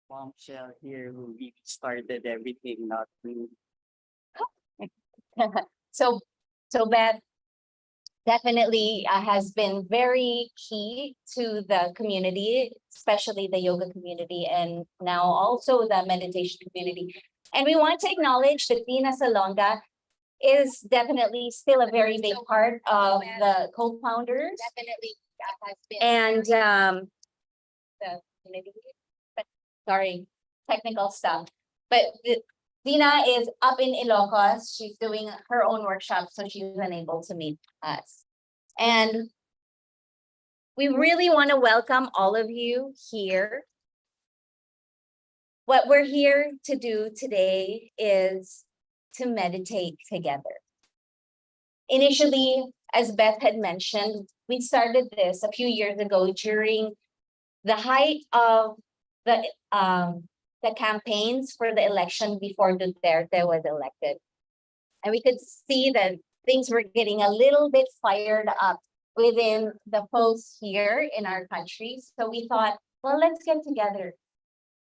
bombshell here who really started everything, not me. So, so Beth definitely has been very key to the community, especially the yoga community, and now also the meditation community. And we want to acknowledge that Dina Salonga is definitely still a very big part of the co-founders. Definitely has been. And the community, but sorry, technical stuff. But Dina is up in Ilocos. She's doing her own workshop, so she's unable to meet us. And we really want to welcome all of you here. What we're here to do today is to meditate together. Initially, as Beth had mentioned, we started this a few years ago during the height of the campaigns for the election before Duterte was elected. And we could see that things were getting a little bit fired up within the folks here in our country. So we thought, well, let's get together.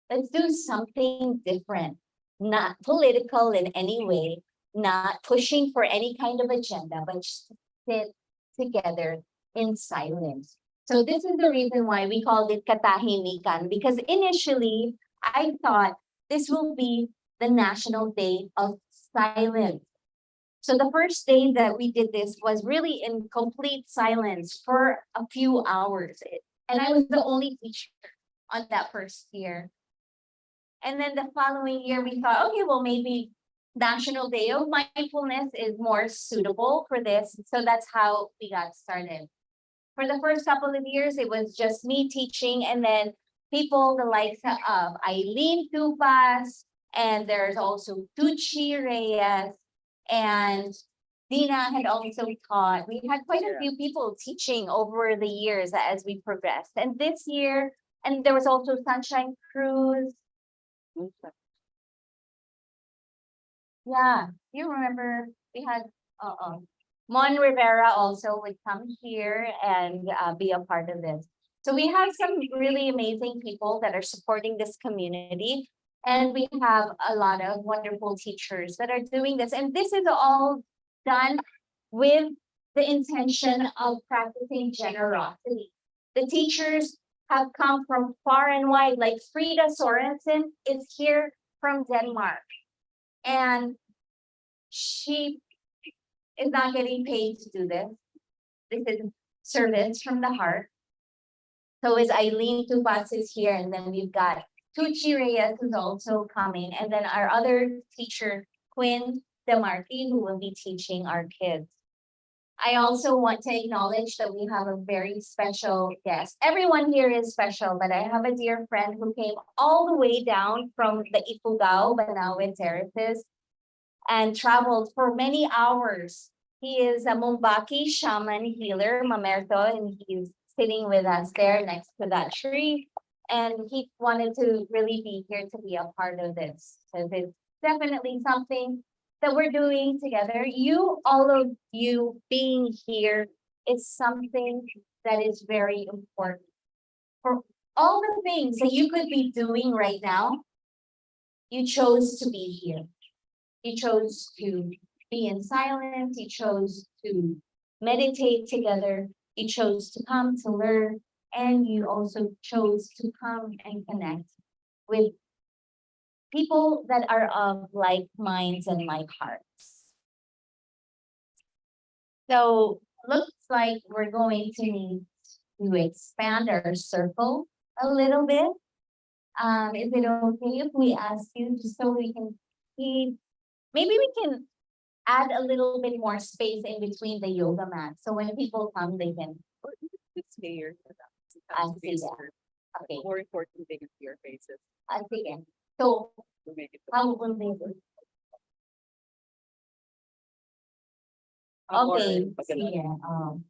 Let's do something different, not political in any way, not pushing for any kind of agenda, but just sit together in silence. So this is the reason why we called it Katahimikan, because initially I thought this will be the National Day of Silence. So the first day that we did this was really in complete silence for a few hours. And I was the only teacher on that first year. And then the following year, we thought, okay, well, maybe National Day of Mindfulness is more suitable for this. So that's how we got started. For the first couple of years, it was just me teaching, and then people the likes of Eileen Tupas, and there's also Tucci Reyes, and Dina had also taught. We had quite a few people teaching over the years as we progressed. And this year, and there was also Sunshine Cruz. Yeah, you remember we had Mon Rivera also would come here and be a part of this. So we have some really amazing people that are supporting this community. And we have a lot of wonderful teachers that are doing this. And this is all done with the intention of practicing generosity. The teachers have come from far and wide, like Frida Sorensen is here from Denmark. And she is not getting paid to do this. This is service from the heart. So is Eileen Tupas is here, and then we've got Tucci Reyes who's also coming, and then our other teacher, Quinn DeMarti, who will be teaching our kids. I also want to acknowledge that we have a very special guest. Everyone here is special, but I have a dear friend who came all the way down from the Ifugao, Banawe terraces, and traveled for many hours. He is a Mumbaki shaman healer, Mamerto, and he's sitting with us there next to that tree. And he wanted to really be here to be a part of this. So it's definitely something that we're doing together. All of you being here is something that is very important. For all the things that you could be doing right now, you chose to be here. You chose to be in silence. You chose to meditate together. You chose to come to learn. And you also chose to come and connect with people that are of like minds and like hearts. So looks like we're going to need to expand our circle a little bit. Is it okay if we ask you just so we can see? Maybe we can add a little bit more space in between the yoga mat. So when people come, they can. It's here. See that. Okay. More important thing is your faces. Sige. So, To make it how will they do? more Okay. maganda. Sige.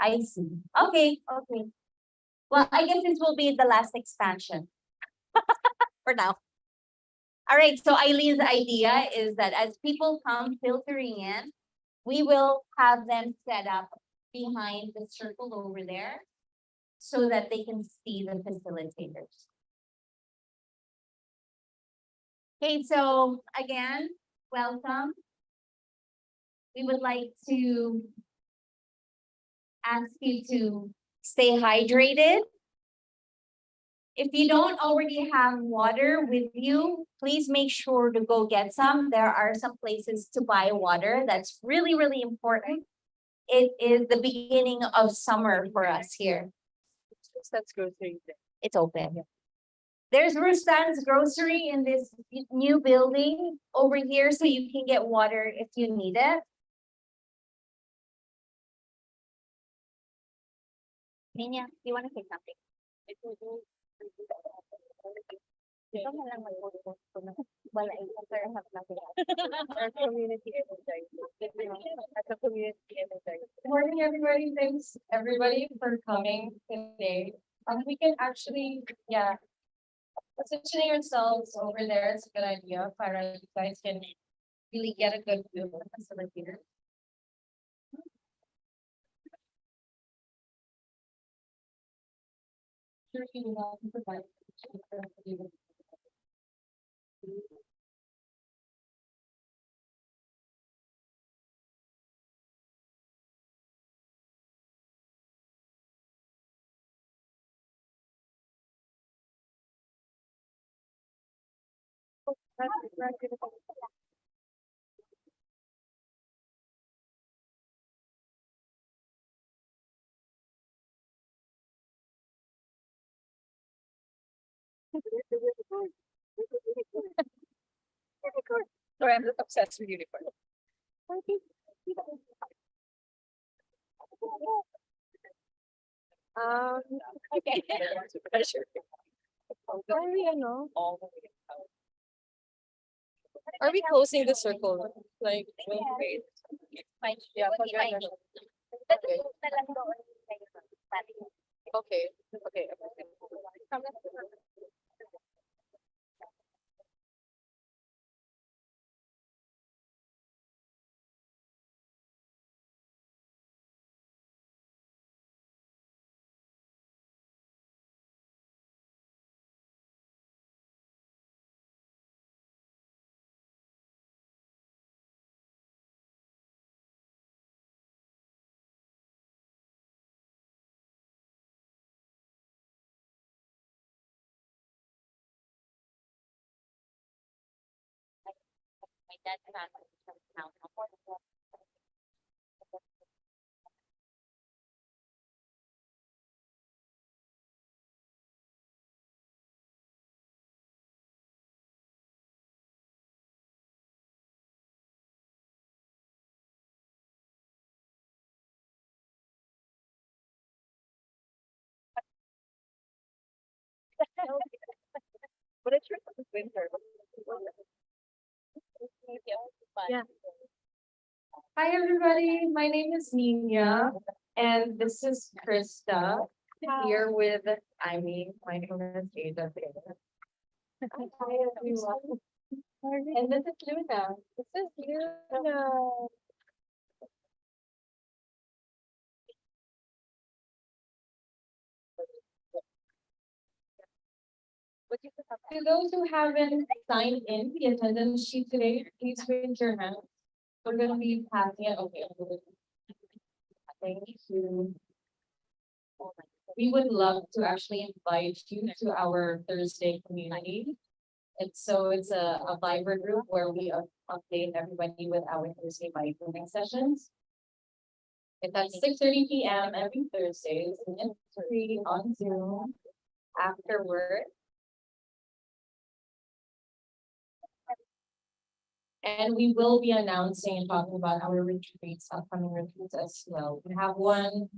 I see. Okay. Okay. Well, I guess this will be the last expansion for now. All right. So Eileen's idea is that as people come filtering in, we will have them set up behind the circle over there. so that they can see the facilitators. Okay, so again, welcome. We would like to ask you to stay hydrated. If you don't already have water with you, please make sure to go get some. There are some places to buy water. That's really, really important. It is the beginning of summer for us here. That's grocery. It's open. There's Rustan's grocery in this new building over here, so you can get water if you need it. Nina, do you want to say something? Ikaw na lang mag-post ko na. Wala, I have nothing else. Our community energize. As a community energize. Good morning, everybody. Thanks, everybody, for coming today. We can actually, yeah, positioning ourselves over there is a good idea. Para you guys can really get a good view of the facilitator. Sure, you will provide. Sorry, I'm just obsessed with unicorn. Okay. Pressure. Are we, ano? All the way out. Are we closing the circle? Like, wait. Yeah, pag ganun. Okay. Okay. My dad found some town. But it's winter. Yeah. Hi, everybody. My name is Nina, and this is Krista. Here with Imee. My name is Ada. Hi, everyone. And this is Luna. This is Luna. To those who haven't signed in the attendance sheet today, please raise your hand. We're gonna be passing it. Okay. Thank you. We would love to actually invite you to our Thursday community. It's a Viber group where we update everybody with our Thursday mindfulness sessions. It's at 6:30 p.m. every Thursday, and it's free on Zoom after work. And we will be announcing and talking about our retreats, upcoming retreats as well. We have one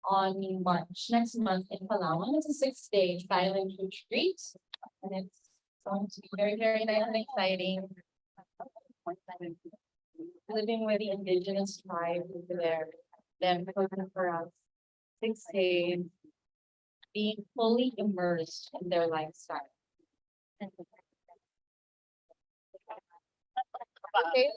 on March next month in Palawan. It's a 6-day silent retreat. And it's going to be very, very nice and exciting. Living with the indigenous tribe over there, them cooking for us 6 days, being fully immersed in their lifestyle. Okay.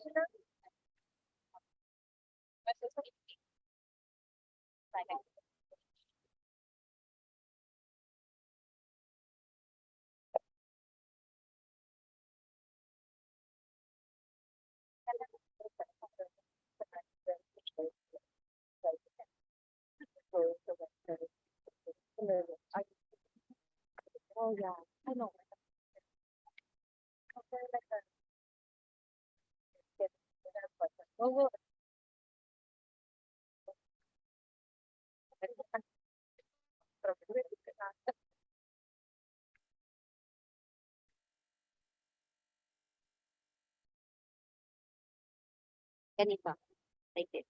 Oh, yeah. I know. Oh, ganito. Like this.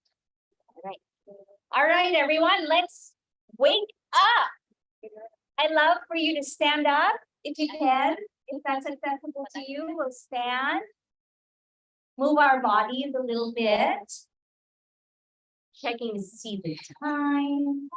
All right, everyone, let's wake up. I love for you to stand up if you can. If that's accessible to you, we'll stand. Move our bodies a little bit. Checking to see the time.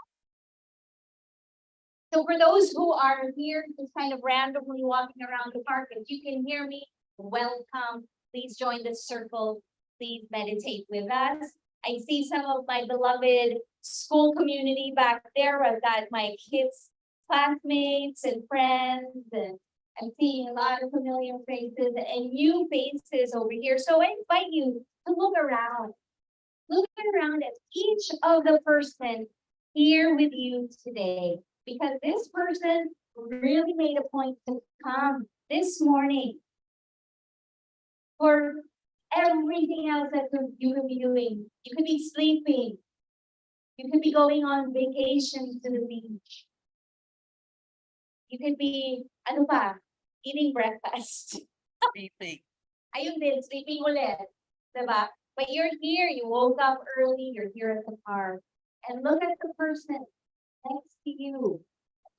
So for those who are here, just kind of randomly walking around the park, if you can hear me, welcome. Please join the circle. Please meditate with us. I see some of my beloved school community back there. I've got my kids, classmates and friends, and I'm seeing a lot of familiar faces and new faces over here. So I invite you to look around. Look around at each of the person here with you today, because this person really made a point to come this morning for everything else that you could be doing. You could be sleeping. You could be going on vacation to the beach. You could be, ano pa, eating breakfast. Sleeping. Ayun din, sleeping ulit. Diba? But you're here, you woke up early, you're here at the park. And look at the person next to you,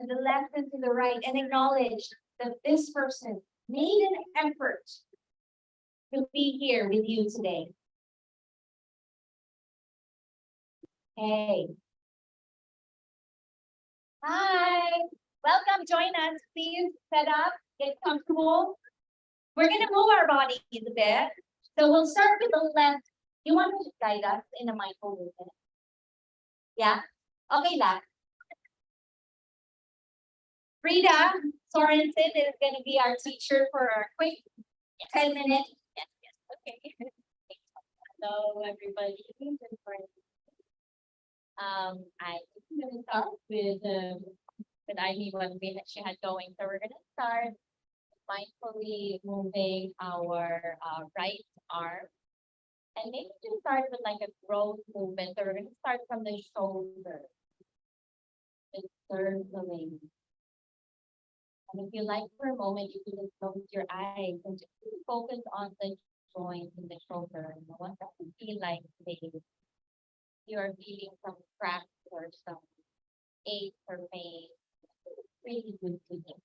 to the left and to the right, and acknowledge that this person made an effort to be here with you today. Hey. Hi. Welcome, join us. Please set up, get comfortable. We're gonna move our bodies a bit. So we'll start with the left. You want to guide us in a mindful movement? Yeah? Okay lang. Frida Sorensen is gonna be our teacher for a quick 10 minutes. Yes, okay. Hello, everybody. Good morning. I'm gonna start with Imee what she had going. So we're gonna start mindfully moving our right arm. And maybe just start with like a growth movement. So we're gonna start from the shoulder. Just circling. And if you like for a moment, you can just close your eyes and just focus on the joint in the shoulder. And what that would feel like maybe you are feeling some cracks or some ache or pain. Really good to know.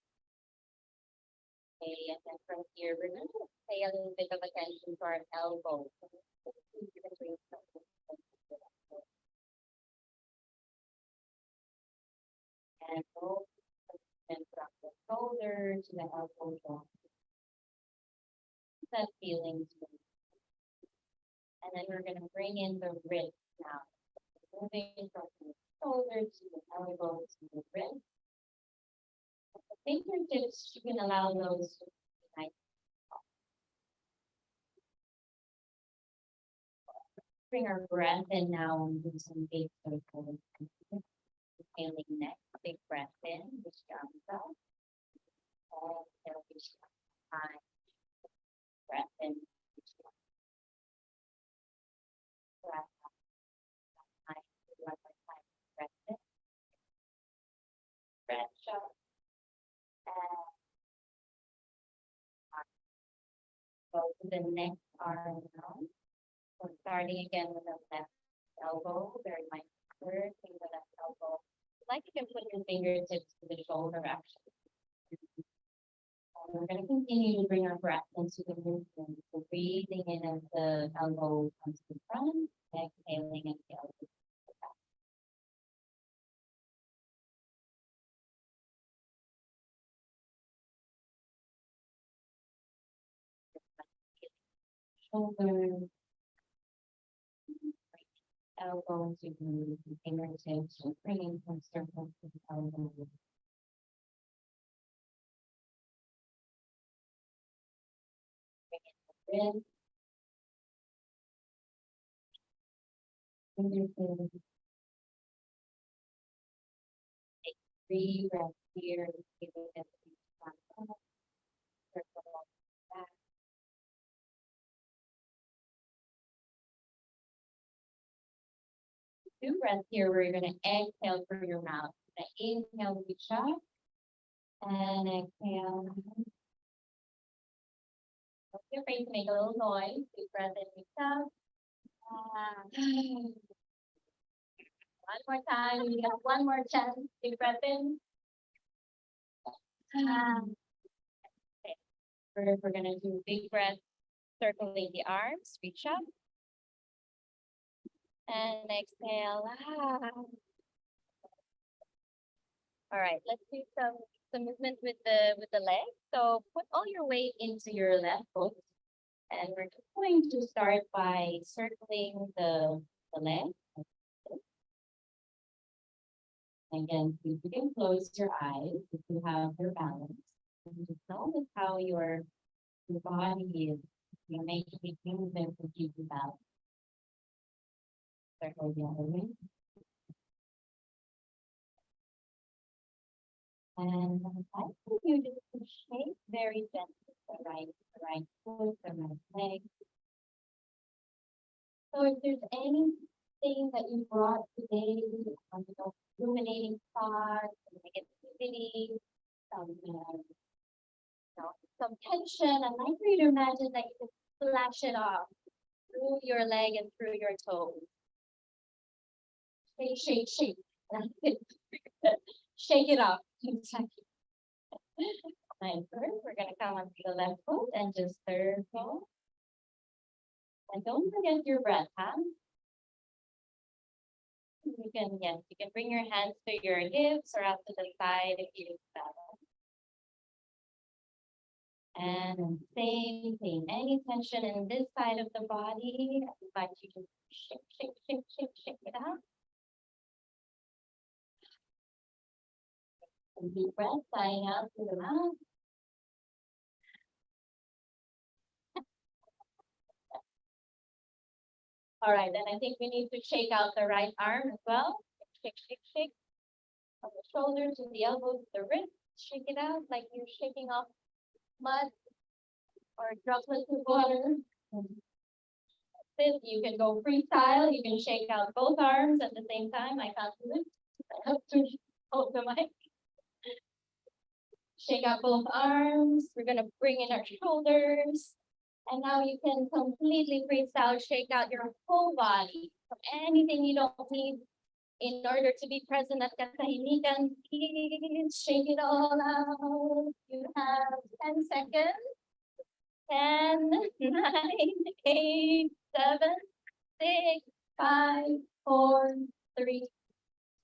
Okay, and then from here, we're going to pay a little bit of attention to our elbow. And go and from the shoulder to the elbow joint. That feeling. And then we're going to bring in the wrist now. Moving from the shoulder to the elbow to the wrist. The fingertips, you can allow those to be nice. Bring our breath in now and do some big circles. Inhaling next, big breath in, which comes out. Exhale, which high. Breath in, which breath out. High, breath in. Breath out. And go to the next arm now. So starting again with the left elbow, very mindful, working the left elbow. Like you can put your fingertips to the shoulder actually. And we're going to continue to bring our breath into the movement. So breathing in as the elbow comes to the front, exhaling and the elbow to the back. Shoulders, elbow to the fingertips, so bringing some circles to the elbow. Wrist. Fingertips. Take 3 breaths here, giving them Two breaths here. We're gonna exhale through your mouth. Inhale, reach up, and exhale. Feel free to make a little noise. Deep breath in, reach up. One more time. We got one more chance. Deep breath in. Okay. We're gonna do big breath, circling the arms, reach up. And exhale. All right, let's do some movement with the leg. So put all your weight into your left foot. And we're just going to start by circling the leg. Again, you can close your eyes if you have your balance. And just notice how your body is, making these movements to keep you balanced. Circle the other way. And I think you just shake very gently the right foot, the right leg. So if there's anything that you brought today, ruminating thoughts, negativity, some tension, I'd like for you to imagine that you can flash it off through your leg and through your toes. Shake, shake, shake. Shake it off. Nice. We're gonna come onto the left foot and just circle. And don't forget your breath, huh? You can bring your hands to your hips or out to the side if you balance. And same thing. Any tension in this side of the body, I invite you to shake, shake, shake, shake, shake it out. And deep breath, sighing out through the mouth. All right, then I think we need to shake out the right arm as well. Shake, shake, shake. From the shoulders to the elbows to the wrist. Shake it out like you're shaking off mud or droplets of water. You can go freestyle. You can shake out both arms at the same time. I can't do it. I have to hold the mic. Shake out both arms. We're gonna bring in our shoulders. And now you can completely freestyle, shake out your whole body from anything you don't need in order to be present at katahimikan. Shake it all out. You have 10 seconds. 10, 9, 8, 7, 6, 5, 4, 3,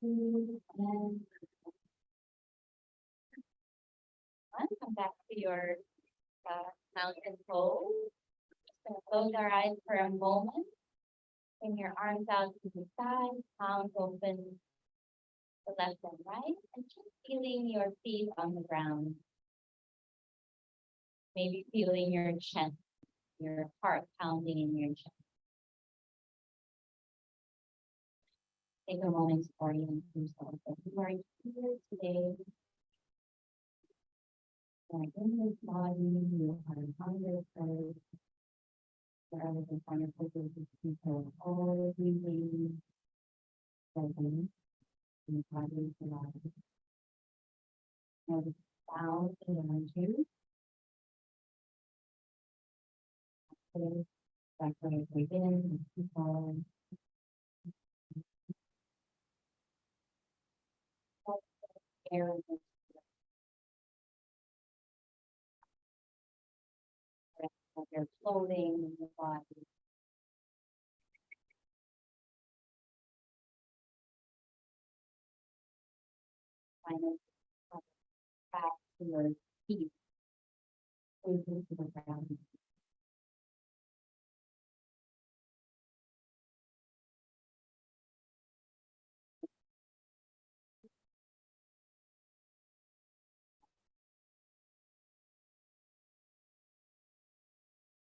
2, and 1. Come back to your mountain pose. Just gonna close our eyes for a moment. Bring your arms out to the side, palms open to left and right, and just feeling your feet on the ground. Maybe feeling your chest, your heart pounding in your chest. Take a moment to orient yourself that you are here today. And in this body, you are under earth. Wherever the final focus is control all breathing, present, in the body alive. Now the sound around you. Back within, people. Air of your clothing and your body. Kind of back to your feet, into the ground.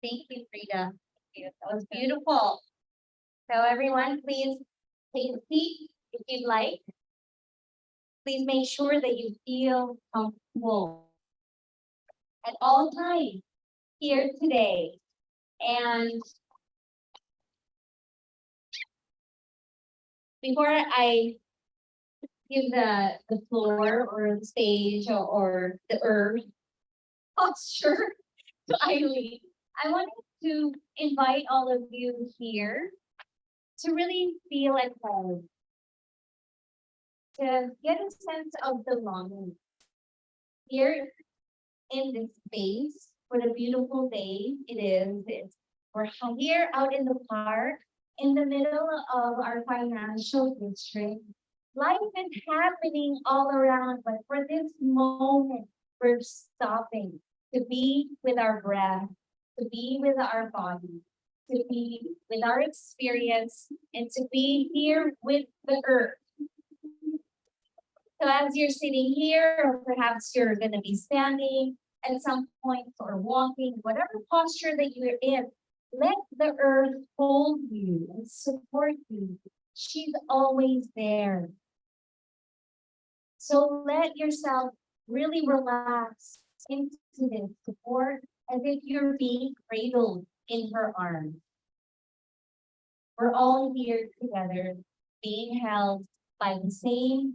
Thank you, Frida. Thank you. That was beautiful. So everyone, please take a seat if you'd like. Please make sure that you feel comfortable. at all times here today. And before I give the floor or the stage or the earth posture to Eileen, I wanted to invite all of you here to really feel at home, to get a sense of belonging here in this space. What a beautiful day it is. We're here out in the park in the middle of our financial district. Life is happening all around, but for this moment, we're stopping to be with our breath, to be with our body, to be with our experience, and to be here with the earth. So as you're sitting here, or perhaps you're going to be standing at some point or walking, whatever posture that you're in, let the earth hold you and support you. She's always there. So let yourself really relax into this support as if you're being cradled in her arms. We're all here together, being held by the same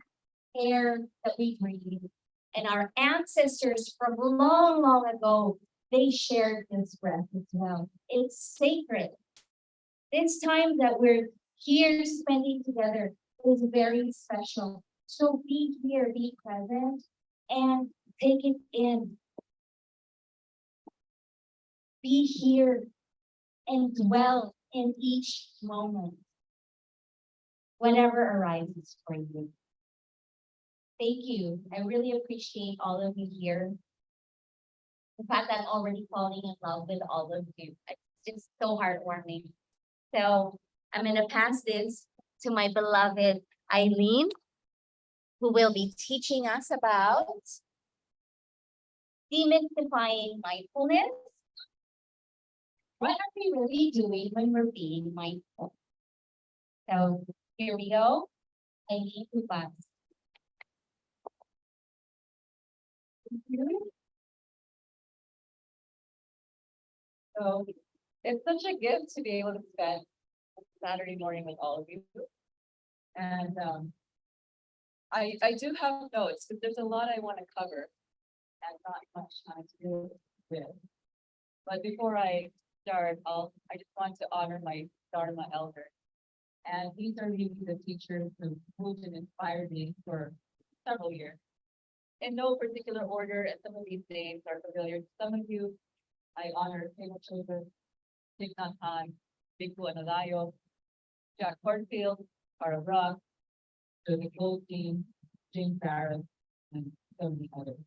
air that we breathe. And our ancestors from long, long ago, they shared this breath as well. It's sacred. This time that we're here spending together is very special. So be here, be present, and take it in. Be here and dwell in each moment, whatever arises for you. Thank you. I really appreciate all of you here. In fact, I'm already falling in love with all of you. It's just so heartwarming. So I'm going to pass this to my beloved Eileen, who will be teaching us about demystifying mindfulness. What are we really doing when we're being mindful? So here we go. Eileen, who pass. So it's such a gift to be able to spend Saturday morning with all of you. And I do have notes, because there's a lot I want to cover and not much time to do with. But before I start, I just want to honor my Dharma elder. And these are really the teachers who moved and inspired me for several years. In no particular order, and some of these names are familiar to some of you. I honor Table Children, Thich Nhat Hanh, Bhikkhu Analayo, Jack Cornfield, Cara Brock, Jody Goldstein, James Barrett, and so many others.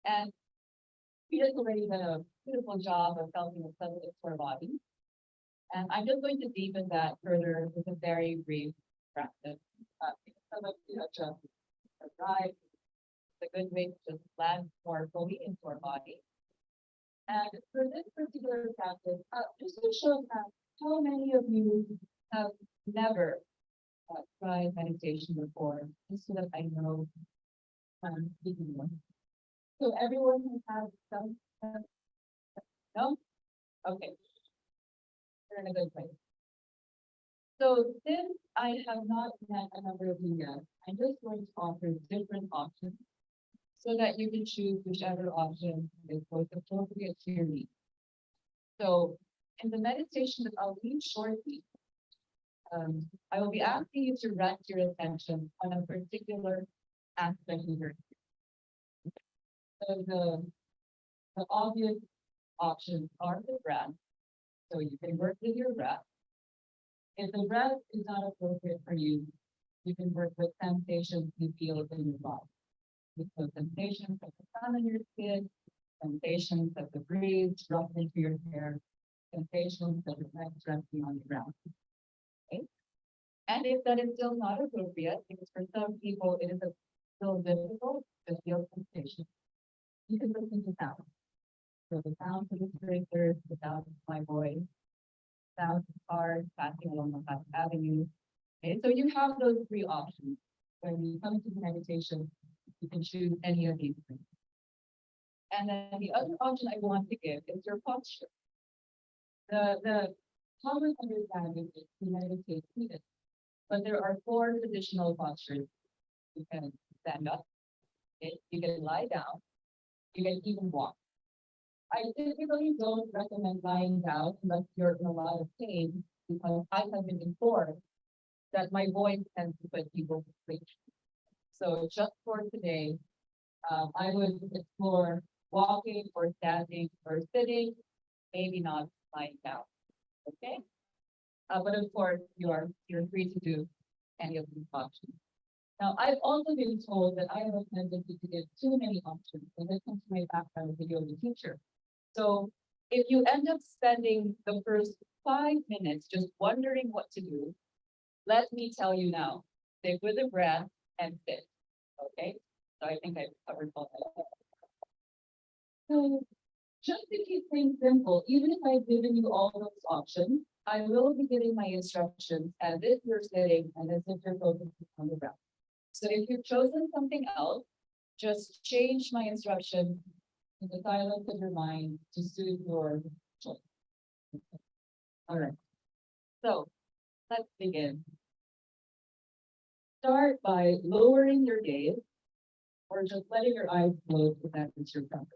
And he has already done a beautiful job of helping us settle into our body. And I'm just going to deepen that further with a very brief practice. Some of you have just arrived. It's a good way to just land more fully into our body. And for this particular practice, just to show that how many of you have never tried meditation before, just so that I know speaking more. So everyone who has some, no? Okay. We're in a good place. So since I have not met a number of you yet, I'm just going to offer different options so that you can choose whichever option is most appropriate to your needs. So in the meditation that I'll lead shortly, I will be asking you to rest your attention on a particular aspect of your. So the obvious options are the breath. So you can work with your breath. If the breath is not appropriate for you, you can work with sensations you feel in your body. So sensations of the sun on your skin, sensations of the breeze ruffling through your hair, sensations of the legs resting on the ground. Okay? And if that is still not appropriate, because for some people it is still difficult to feel sensation, you can listen to sound. So the sound of the sprinklers, the sound of my voice, sound of cars passing along the Fifth Avenue. Okay, so you have those three options. When you come to the meditation, you can choose any of these things. And then the other option I want to give is your posture. The common understanding is to meditate seated, but there are four traditional postures. You can stand up, you can lie down, you can even walk. I typically don't recommend lying down unless you're in a lot of pain because I have been informed that my voice tends to put people to sleep. So just for today, I would explore walking or standing or sitting, maybe not lying down. Okay? But of course, you're free to do any of these options. Now, I've also been told that I have a tendency to give too many options, and this comes from my background as a yoga teacher. So if you end up spending the first 5 minutes just wondering what to do, let me tell you now, stick with the breath and sit. Okay? So I think I've covered all that. So just to keep things simple, even if I've given you all those options, I will be giving my instructions as if you're sitting and as if you're focusing on the breath. So if you've chosen something else, just change my instruction in the silence of your mind to suit your choice. All right. So let's begin. Start by lowering your gaze or just letting your eyes close if that is your preference.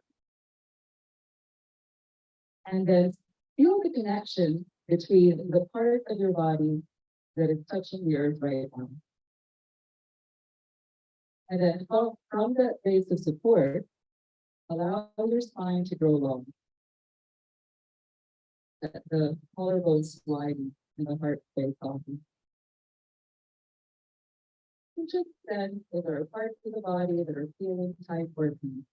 And then feel the connection between the part of your body that is touching the earth right now. And then from that base of support, allow your spine to grow long. Let the collarbone sliding and the heart stay soft. And just then, if there are parts of the body that are feeling tight or tense,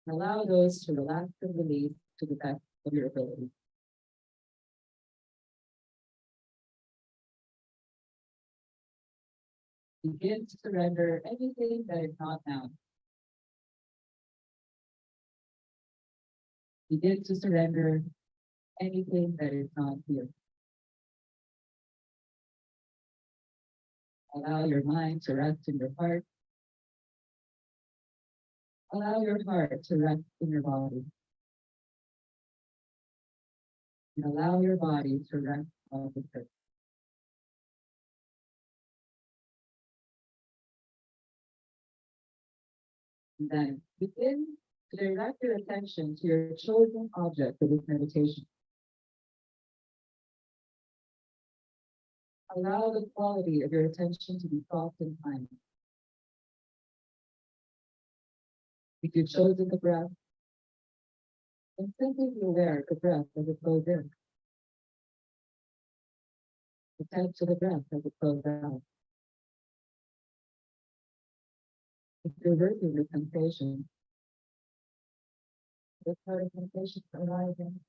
allow those to relax and release to the best of your ability. Begin to surrender anything that is not now. Begin to surrender anything that is not here. Allow your mind to rest in your heart. Allow your heart to rest in your body. And allow your body to rest on the earth. And then begin to direct your attention to your chosen object for this meditation. Allow the quality of your attention to be soft and kind. If you've chosen the breath, then simply be aware of the breath as it flows in. Attend to the breath as it flows out. If you're working with sensation, this part of sensation arising,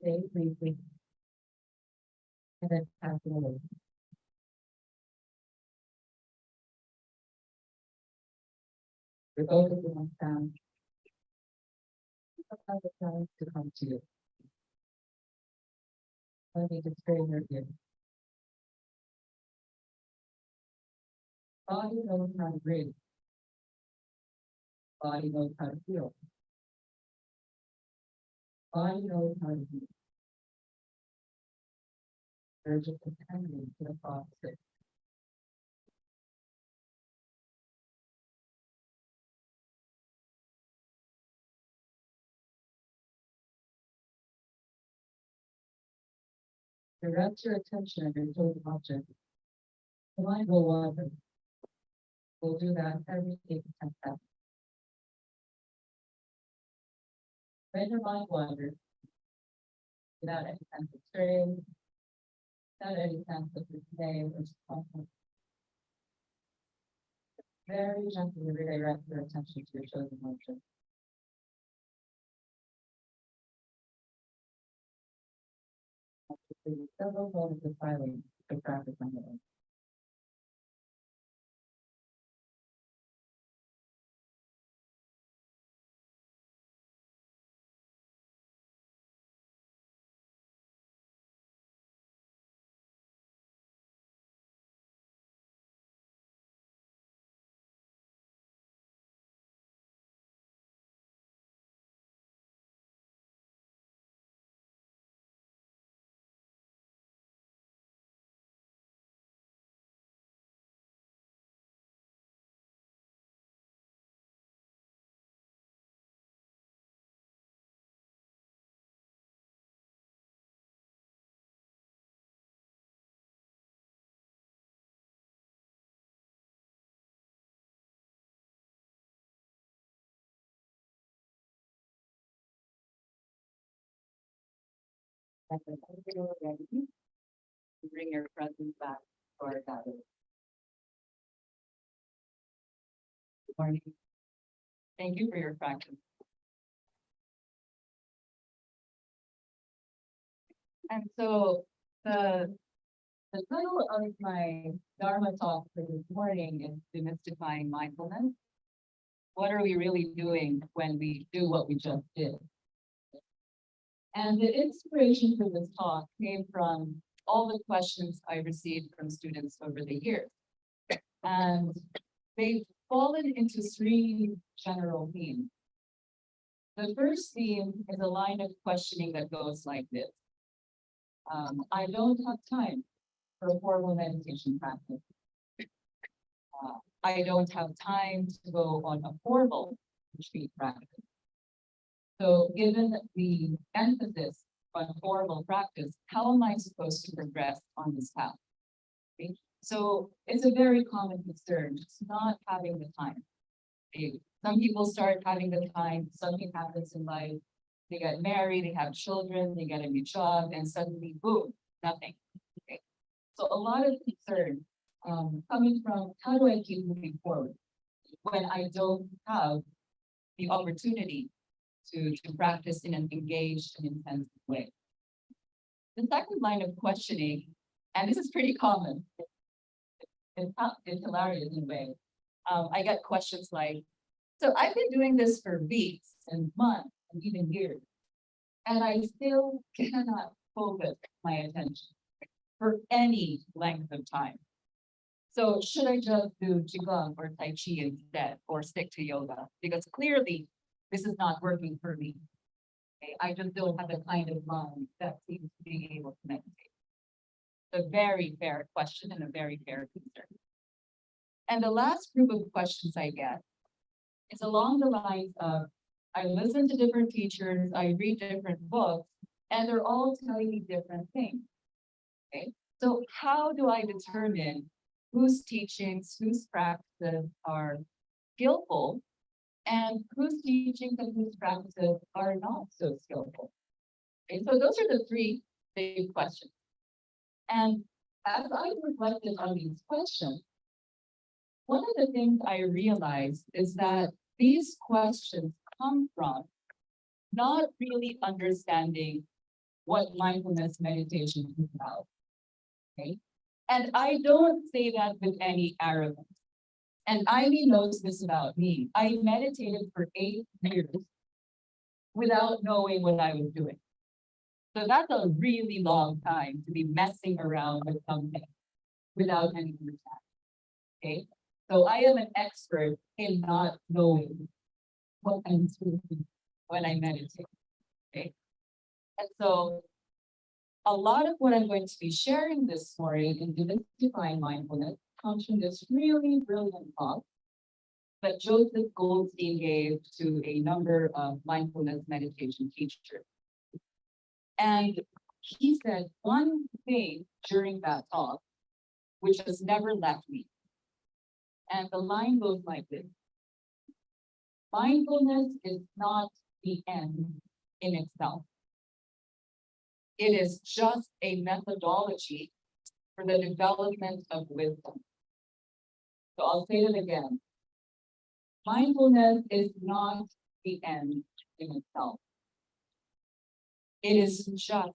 stay briefly, and then passing away. You're focusing on sound. Allow the sound to come to you. Let me just train your ear. Body knows how to breathe. Body knows how to feel. Body knows how to be. They're just attending to the process. Direct your attention at your chosen object. The mind will wander. We'll do that every 8 to 10 seconds. When your mind wanders, without any sense of strain, without any sense of dismay or disappointment, very gently redirect your attention to your chosen object. After several moments of silence, the practice on your own. Ready to bring your presence back to our gathering. Good morning. Thank you for your practice. And so the title of my Dharma talk for this morning is demystifying mindfulness. What are we really doing when we do what we just did? And the inspiration for this talk came from all the questions I received from students over the years. And they've fallen into three general themes. The first theme is a line of questioning that goes like this. I don't have time for a formal meditation practice. I don't have time to go on a formal retreat practice. So given the emphasis on formal practice, how am I supposed to progress on this path? Okay? So it's a very common concern, just not having the time. Okay? Some people start having the time, something happens in life, they get married, they have children, they get a new job, and suddenly, boom, nothing. Okay? So a lot of concern coming from how do I keep moving forward when I don't have the opportunity to practice in an engaged and intensive way. The second line of questioning, and this is pretty common, it's hilarious in a way. I get questions like, so I've been doing this for weeks and months and even years, and I still cannot focus my attention for any length of time. So should I just do Qigong or Tai Chi instead, or stick to yoga? Because clearly this is not working for me. Okay? I just don't have the kind of mind that seems to be able to meditate. A very fair question and a very fair concern. And the last group of questions I get is along the lines of, I listen to different teachers, I read different books, and they're all telling me different things. Okay, so how do I determine whose teachings, whose practices are skillful, and whose teachings and whose practices are not so skillful? Okay, so those are the three big questions. And as I reflected on these questions, one of the things I realized is that these questions come from not really understanding what mindfulness meditation is about. Okay? And I don't say that with any arrogance. And Imee knows this about me. I meditated for 8 years without knowing what I was doing. So that's a really long time to be messing around with something without any understanding. Okay? So I am an expert in not knowing what I'm doing when I meditate. Okay? And so a lot of what I'm going to be sharing this morning in demystifying mindfulness comes from this really brilliant talk that Joseph Goldstein gave to a number of mindfulness meditation teachers. And he said one thing during that talk, which has never left me. And the line goes like this. Mindfulness is not the end in itself. It is just a methodology for the development of wisdom. So I'll say it again. Mindfulness is not the end in itself. It is just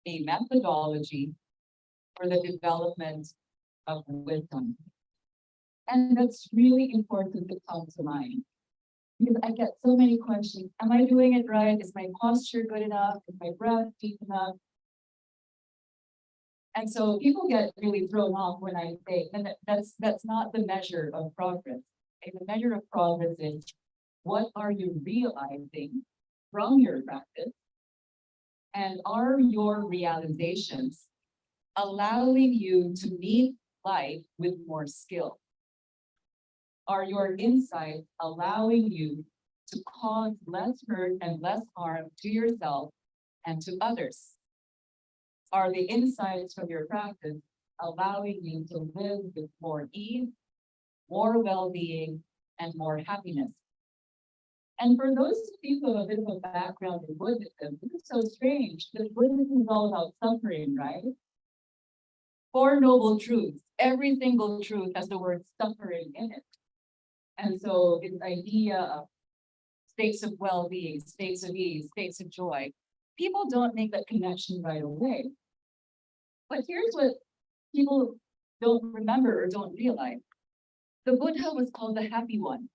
a methodology for the development of wisdom. And that's really important to come to mind. Because I get so many questions. Am I doing it right? Is my posture good enough? Is my breath deep enough? And so people get really thrown off when I say, and that's not the measure of progress. Okay? The measure of progress is what are you realizing from your practice? And are your realizations allowing you to meet life with more skill? Are your insights allowing you to cause less hurt and less harm to yourself and to others? Are the insights from your practice allowing you to live with more ease, more well-being, and more happiness? And for those people who have a bit of a background in Buddhism, this is so strange, because Buddhism is all about suffering, right? Four noble truths. Every single truth has the word suffering in it. And so this idea of states of well-being, states of ease, states of joy, people don't make that connection right away. But here's what people don't remember or don't realize. The Buddha was called the happy one.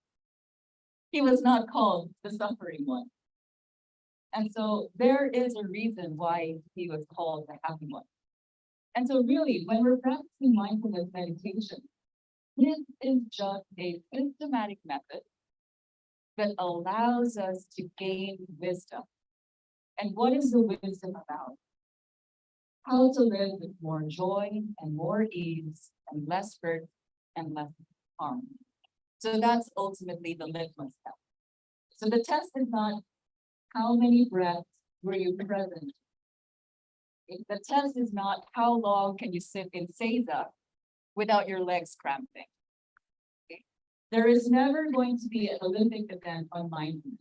He was not called the suffering one. And so there is a reason why he was called the happy one. And so really, when we're practicing mindfulness meditation, this is just a systematic method that allows us to gain wisdom. And what is the wisdom about? How to live with more joy and more ease and less hurt and less harm. So that's ultimately the litmus test. So the test is not how many breaths were you present. The test is not how long can you sit in seiza without your legs cramping. Okay? There is never going to be an Olympic event on mindfulness.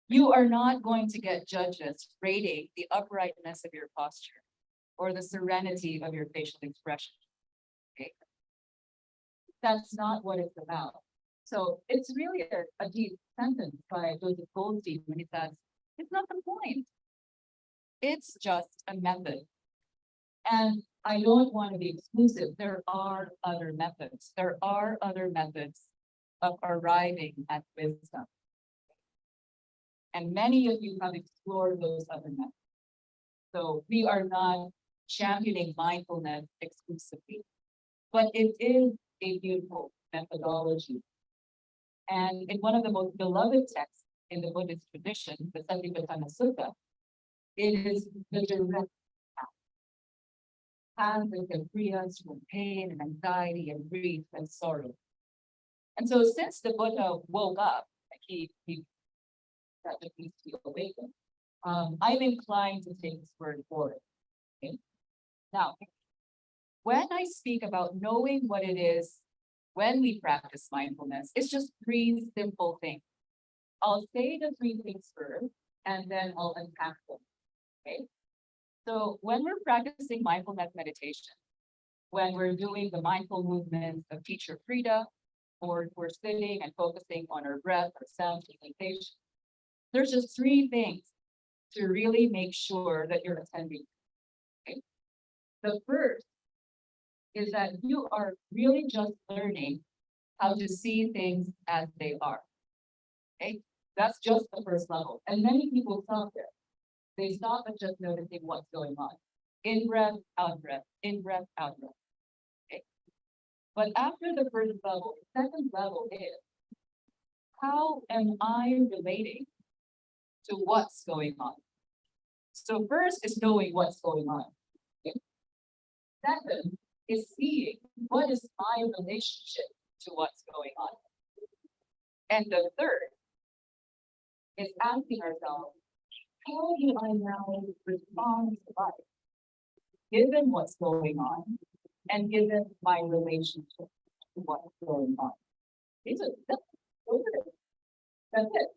You are not going to get judges rating the uprightness of your posture or the serenity of your facial expression. Okay? That's not what it's about. So it's really a deep sentence by Joseph Goldstein when he says, it's not the point. It's just a method. And I don't want to be exclusive. There are other methods. There are other methods of arriving at wisdom. And many of you have explored those other methods. So we are not championing mindfulness exclusively, but it is a beautiful methodology. And in one of the most beloved texts in the Buddhist tradition, the Satipatthana Sutta, it is the direct path that can free us from pain and anxiety and grief and sorrow. And so since the Buddha woke up, he that the peace to awaken, I'm inclined to take his word for it. Okay? Now, when I speak about knowing what it is when we practice mindfulness, it's just three simple things. I'll say the three things first, and then I'll unpack them. Okay. So when we're practicing mindfulness meditation, when we're doing the mindful movements of teacher Frida, or we're sitting and focusing on our breath, our sound sensation, there's just three things to really make sure that you're attending. Okay. The first is that you are really just learning how to see things as they are. Okay, that's just the first level. And many people stop there. They stop at just noticing what's going on. In breath, out breath, in breath, out breath. Okay. But after the first level, the second level is, how am I relating to what's going on? So first is knowing what's going on. Okay. Second is seeing what is my relationship to what's going on. And the third is asking ourselves, how do I now respond to life, given what's going on, and given my relationship to what's going on? That's it.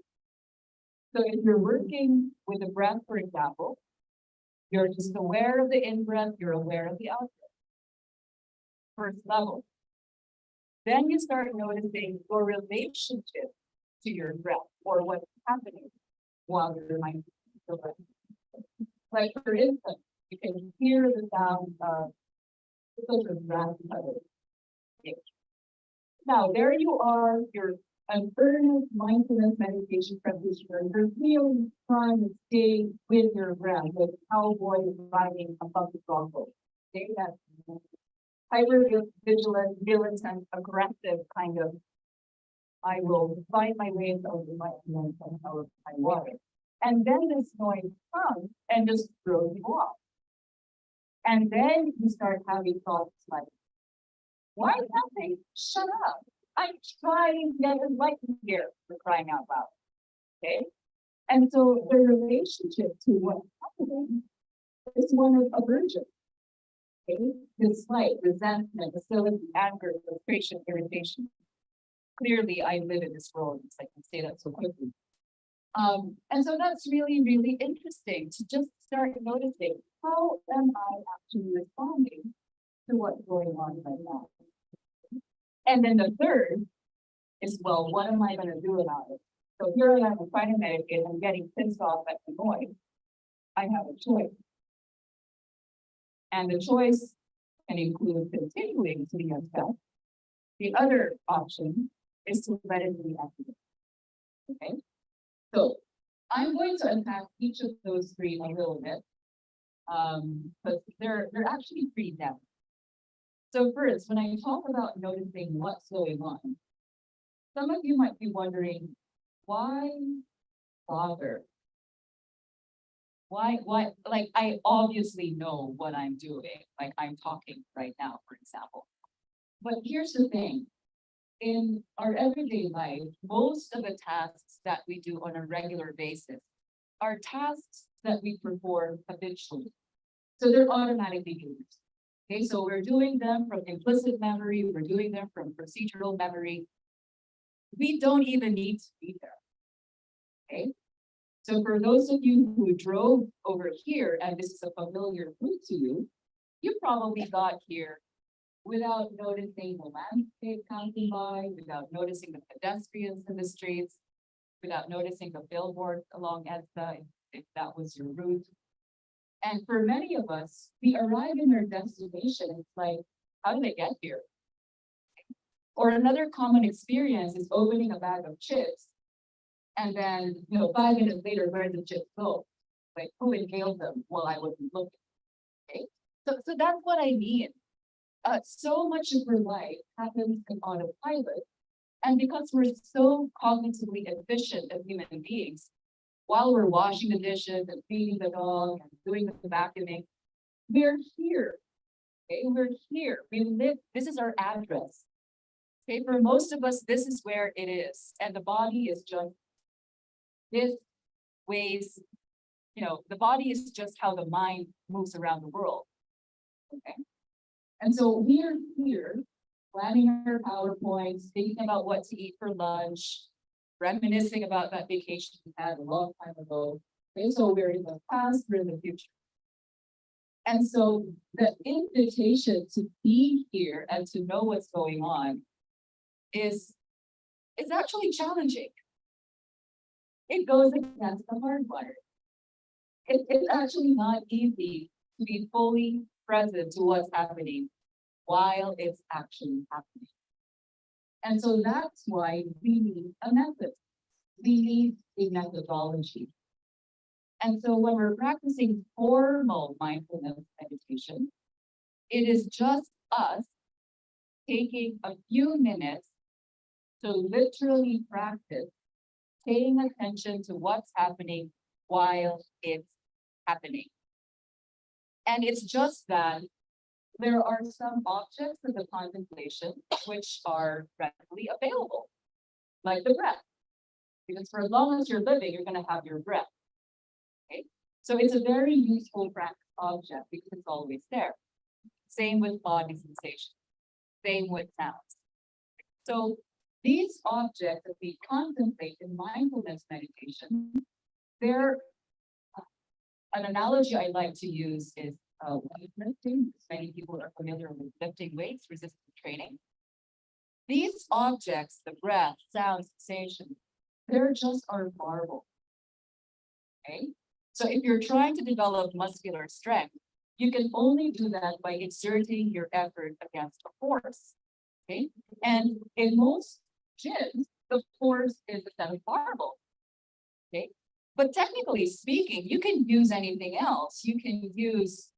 So if you're working with a breath, for example, you're just aware of the in-breath, you're aware of the out-breath. First level. Then you start noticing your relationship to your breath, or what's happening while you're mindful. Like for instance, you can hear the sound of the breath. Now there you are, you're an earnest mindfulness meditation practitioner. You're really trying to stay with your breath, like cowboy riding above the throttle. Okay, that's hyper vigilant, militant, aggressive kind of, I will find my way into the mindfulness and how I want it. And then this noise comes and just throws you off. And then you start having thoughts like, why nothing? Shut up. I'm trying to get enlightened here, for crying out loud. Okay? And so the relationship to what's happening is one of aversion. Okay? Dislike, resentment, hostility, anger, frustration, irritation. Clearly, I live in this world, so I can say that so quickly. And so that's really, really interesting to just start noticing, how am I actually responding to what's going on right now? And then the third is, well, what am I gonna do about it? So here I am trying to meditate, I'm getting pissed off at the noise. I have a choice. And the choice can include continuing to be upset. The other option is to let it be active. Okay? So I'm going to unpack each of those three a little bit. But they're actually pretty depth. So first, when I talk about noticing what's going on, some of you might be wondering, why bother? Why, like, I obviously know what I'm doing, like I'm talking right now, for example. But here's the thing, in our everyday life, most of the tasks that we do on a regular basis are tasks that we perform habitually. So they're automatic behaviors. Okay, so we're doing them from implicit memory, we're doing them from procedural memory. We don't even need to be there. Okay. So for those of you who drove over here, and this is a familiar route to you, you probably got here without noticing the landscape passing by, without noticing the pedestrians in the streets, without noticing the billboards along EDSA, if that was your route. And for many of us, we arrive in our destination, it's like, how did I get here? Or another common experience is opening a bag of chips. And then, 5 minutes later, where did the chips go? Like, who inhaled them while I wasn't looking? Okay. So that's what I mean. So much of our life happens in autopilot. And because we're so cognitively efficient as human beings, while we're washing the dishes and feeding the dog and doing the vacuuming, we're here. Okay, we're here. We live, this is our address. Okay, for most of us, this is where it is. And the body is just this ways, the body is just how the mind moves around the world. Okay. And so we're here planning our PowerPoints, thinking about what to eat for lunch, reminiscing about that vacation we had a long time ago. Okay, so we're in the past, we're in the future. And so the invitation to be here and to know what's going on is actually challenging. It goes against the hardwire. It's actually not easy to be fully present to what's happening while it's actually happening. And so that's why we need a method. We need a methodology. And so when we're practicing formal mindfulness meditation, it is just us taking a few minutes to literally practice paying attention to what's happening while it's happening. And it's just that there are some objects of the contemplation which are readily available, like the breath. Because for as long as you're living, you're going to have your breath. Okay? So it's a very useful practice object because it's always there. Same with body sensation. Same with sounds. So these objects that we contemplate in mindfulness meditation, they're an analogy I like to use is weightlifting. Many people are familiar with lifting weights, resistance training. These objects, the breath, sound, sensation, they're just our marble. Okay? So if you're trying to develop muscular strength, you can only do that by exerting your effort against a force. Okay? And in most gyms, the force is a set of marble. Okay? But technically speaking, you can use anything else. You can use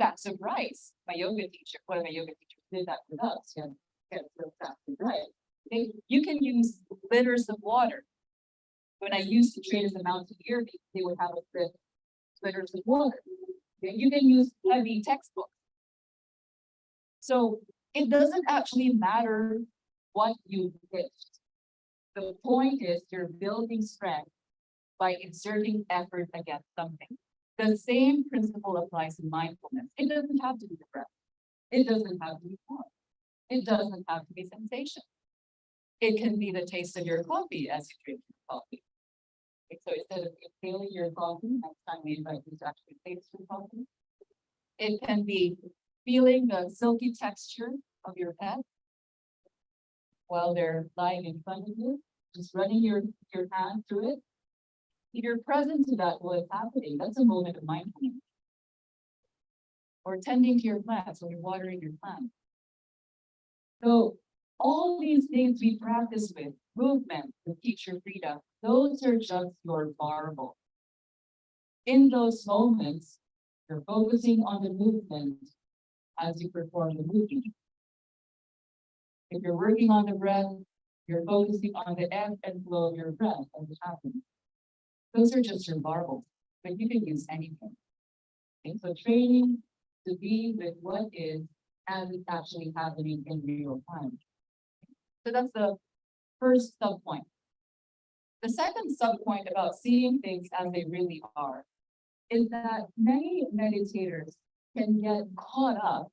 sacks of rice. One of my yoga teachers did that with us. Yeah, sacks of rice. Okay? You can use liters of water. When I used to train as a mountaineer, they would have us with liters of water. Okay? You can use heavy textbooks. So it doesn't actually matter what you lift. The point is you're building strength by exerting effort against something. The same principle applies to mindfulness. It doesn't have to be the breath. It doesn't have to be form. It doesn't have to be sensation. It can be the taste of your coffee as you drink your coffee. Okay, so instead of feeling your coffee, next time we invite you to actually taste your coffee. It can be feeling the silky texture of your pet while they're lying in front of you, just running your hand through it. If you're present to that, what's happening, that's a moment of mindfulness. Or tending to your plants when you're watering your plant. So all these things we practice with, movement, with teacher freedom, those are just your marble. In those moments, you're focusing on the movement as you perform the movement. If you're working on the breath, you're focusing on the ebb and flow of your breath as it happens. Those are just your marbles, but you can use anything. Okay, so training to be with what is as it's actually happening in real time. So that's the first sub point. The second sub point about seeing things as they really are is that many meditators can get caught up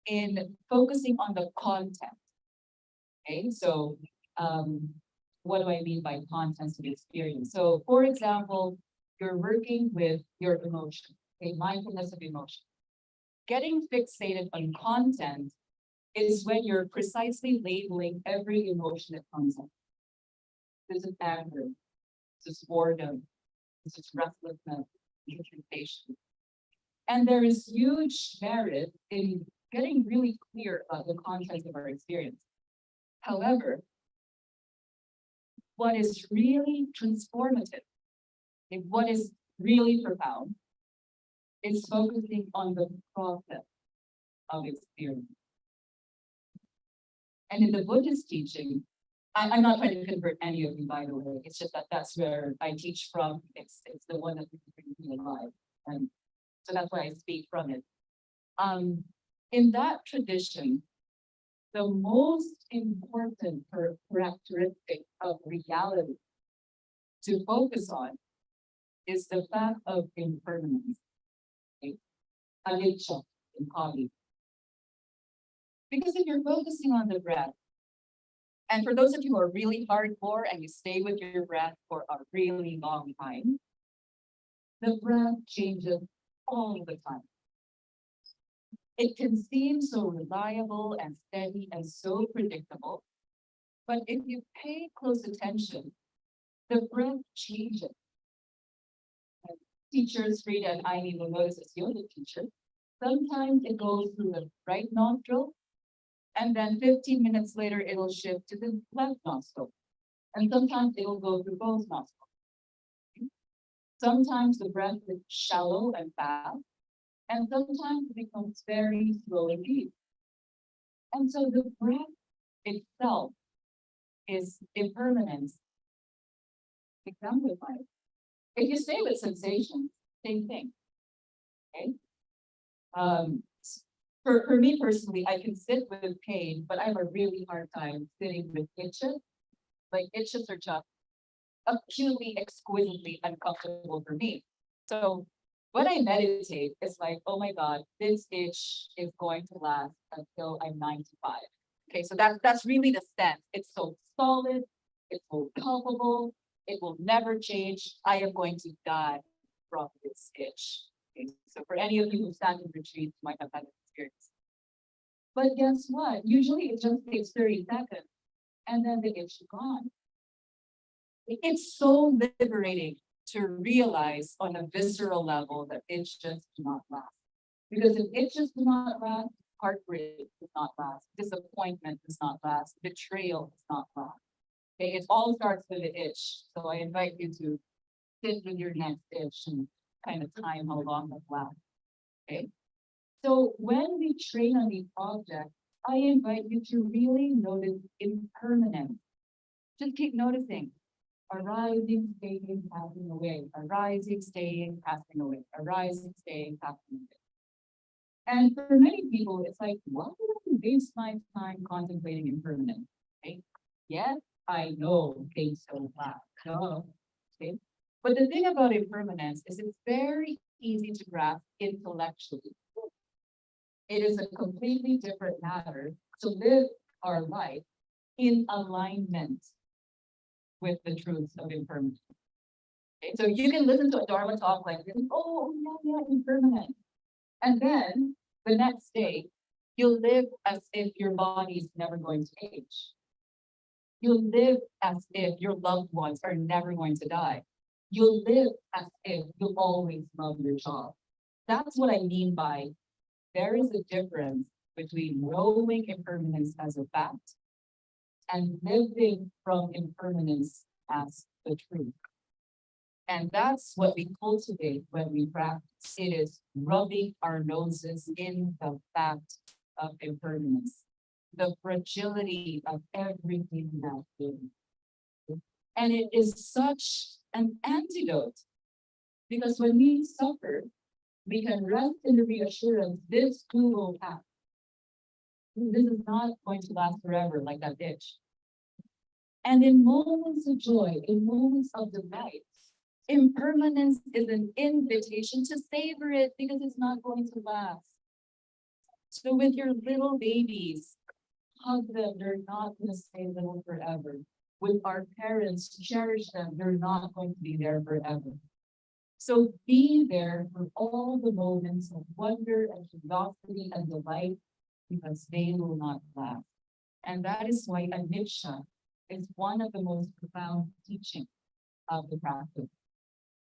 in focusing on the content. Okay, so what do I mean by content of experience? So for example, you're working with your emotion, okay, mindfulness of emotion. Getting fixated on content is when you're precisely labeling every emotion that comes up. This is anger, this is boredom, this is restlessness, this is impatience. And there is huge merit in getting really clear about the content of our experience. However, what is really transformative, and what is really profound, is focusing on the process of experience. And in the Buddhist teaching, I'm not trying to convert any of you, by the way. It's just that that's where I teach from. It's the one that brings me alive, and so that's why I speak from it. In that tradition, the most important characteristic of reality to focus on is the fact of impermanence. Okay? Anicca in Pali. Because if you're focusing on the breath, and for those of you who are really hardcore and you stay with your breath for a really long time, the breath changes all the time. It can seem so reliable and steady and so predictable, but if you pay close attention, the breath changes. And teachers, Frida and Imee will notice as yoga teacher, sometimes it goes through the right nostril, and then 15 minutes later, it'll shift to the left nostril. And sometimes it'll go through both nostrils. Sometimes the breath is shallow and fast, and sometimes it becomes very slow and deep. And so the breath itself is impermanence exemplified. If you stay with sensations, same thing. Okay. For me personally, I can sit with pain, but I have a really hard time sitting with itches. Like itches are just acutely, exquisitely uncomfortable for me. So when I meditate, it's like, oh my God, this itch is going to last until I'm 95. Okay, so that's really the sense. It's so solid, it's so palpable, it will never change. I am going to die from this itch. Okay, so for any of you who stand in retreats, might have had an experience. But guess what? Usually it just takes 30 seconds and then the itch is gone. It's so liberating to realize on a visceral level that itches do not last. Because if itches do not last, heartbreak does not last, disappointment does not last, betrayal does not last. Okay, it all starts with the itch. So I invite you to sit with your next itch and kind of time how long that lasts. Okay. So when we train on these objects, I invite you to really notice impermanence. Just keep noticing. Arising, staying, passing away. Arising, staying, passing away. Arising, staying, passing away. And for many people, it's like, why would I waste my time contemplating impermanence? Okay. Yes, I know things don't last. No. Okay. But the thing about impermanence is it's very easy to grasp intellectually. It is a completely different matter to live our life in alignment with the truths of impermanence. Okay, so you can listen to a Dharma talk like this, oh, yeah, yeah, impermanent. And then the next day, you'll live as if your body's never going to age. You'll live as if your loved ones are never going to die. You'll live as if you'll always love your job. That's what I mean by there is a difference between knowing impermanence as a fact and living from impermanence as the truth. And that's what we cultivate when we practice. It is rubbing our noses in the fact of impermanence, the fragility of everything that is. And it is such an antidote because when we suffer, we can rest in the reassurance this too will pass. This is not going to last forever like that ditch. And in moments of joy, in moments of delight, impermanence is an invitation to savor it because it's not going to last. So with your little babies, hug them, they're not going to stay little forever. With our parents, cherish them, they're not going to be there forever. So be there for all the moments of wonder and curiosity and delight because they will not last. And that is why anicca is one of the most profound teachings of the practice.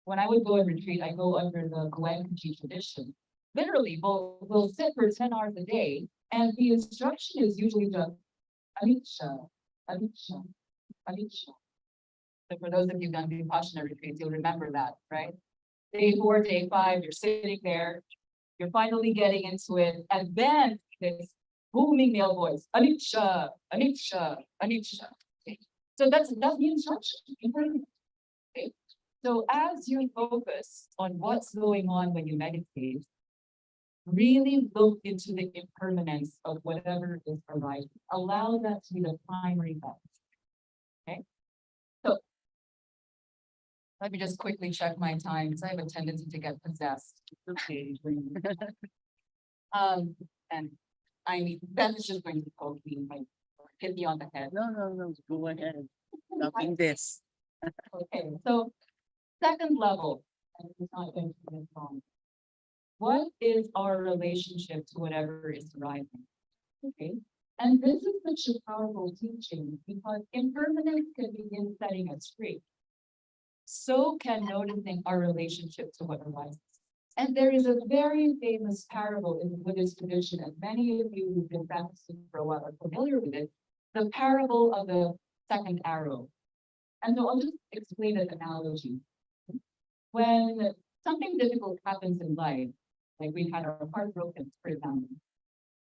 When I would go and retreat, I go under the Goenkaji tradition. Literally, we'll sit for 10 hours a day, and the instruction is usually just anicca, anicca, anicca. So for those of you who've done Vipassana retreats, you'll remember that, right? Day 4, day 5, you're sitting there, you're finally getting into it, and then this booming male voice, anicca, anicca, anicca. Okay. So that's the instruction. Okay. So as you focus on what's going on when you meditate, really look into the impermanence of whatever is arising. Allow that to be the primary focus. Okay. So let me just quickly check my time because I have a tendency to get possessed. Okay. And I mean, Ben is just going to poke me, like, hit me on the head. No, go ahead. Nothing this. Okay, so second level, and it's not going to be long. What is our relationship to whatever is arising? Okay, and this is such a powerful teaching because impermanence can begin setting us free. So can noticing our relationship to what arises. And there is a very famous parable in the Buddhist tradition, and many of you who've been practicing for a while are familiar with it, the parable of the second arrow. And so I'll just explain an analogy. When something difficult happens in life, like we've had our heart broken, for example,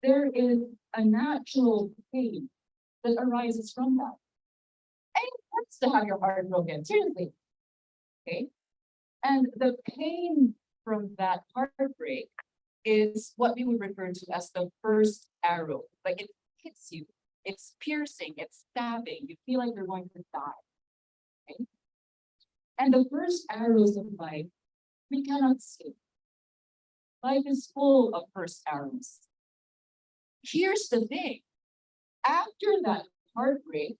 there is a natural pain that arises from that. And it hurts to have your heart broken, seriously. Okay? And the pain from that heartbreak is what we would refer to as the first arrow. Like it hits you, it's piercing, it's stabbing, you feel like you're going to die. Okay? And the first arrows of life, we cannot see. Life is full of first arrows. Here's the thing. After that heartbreak,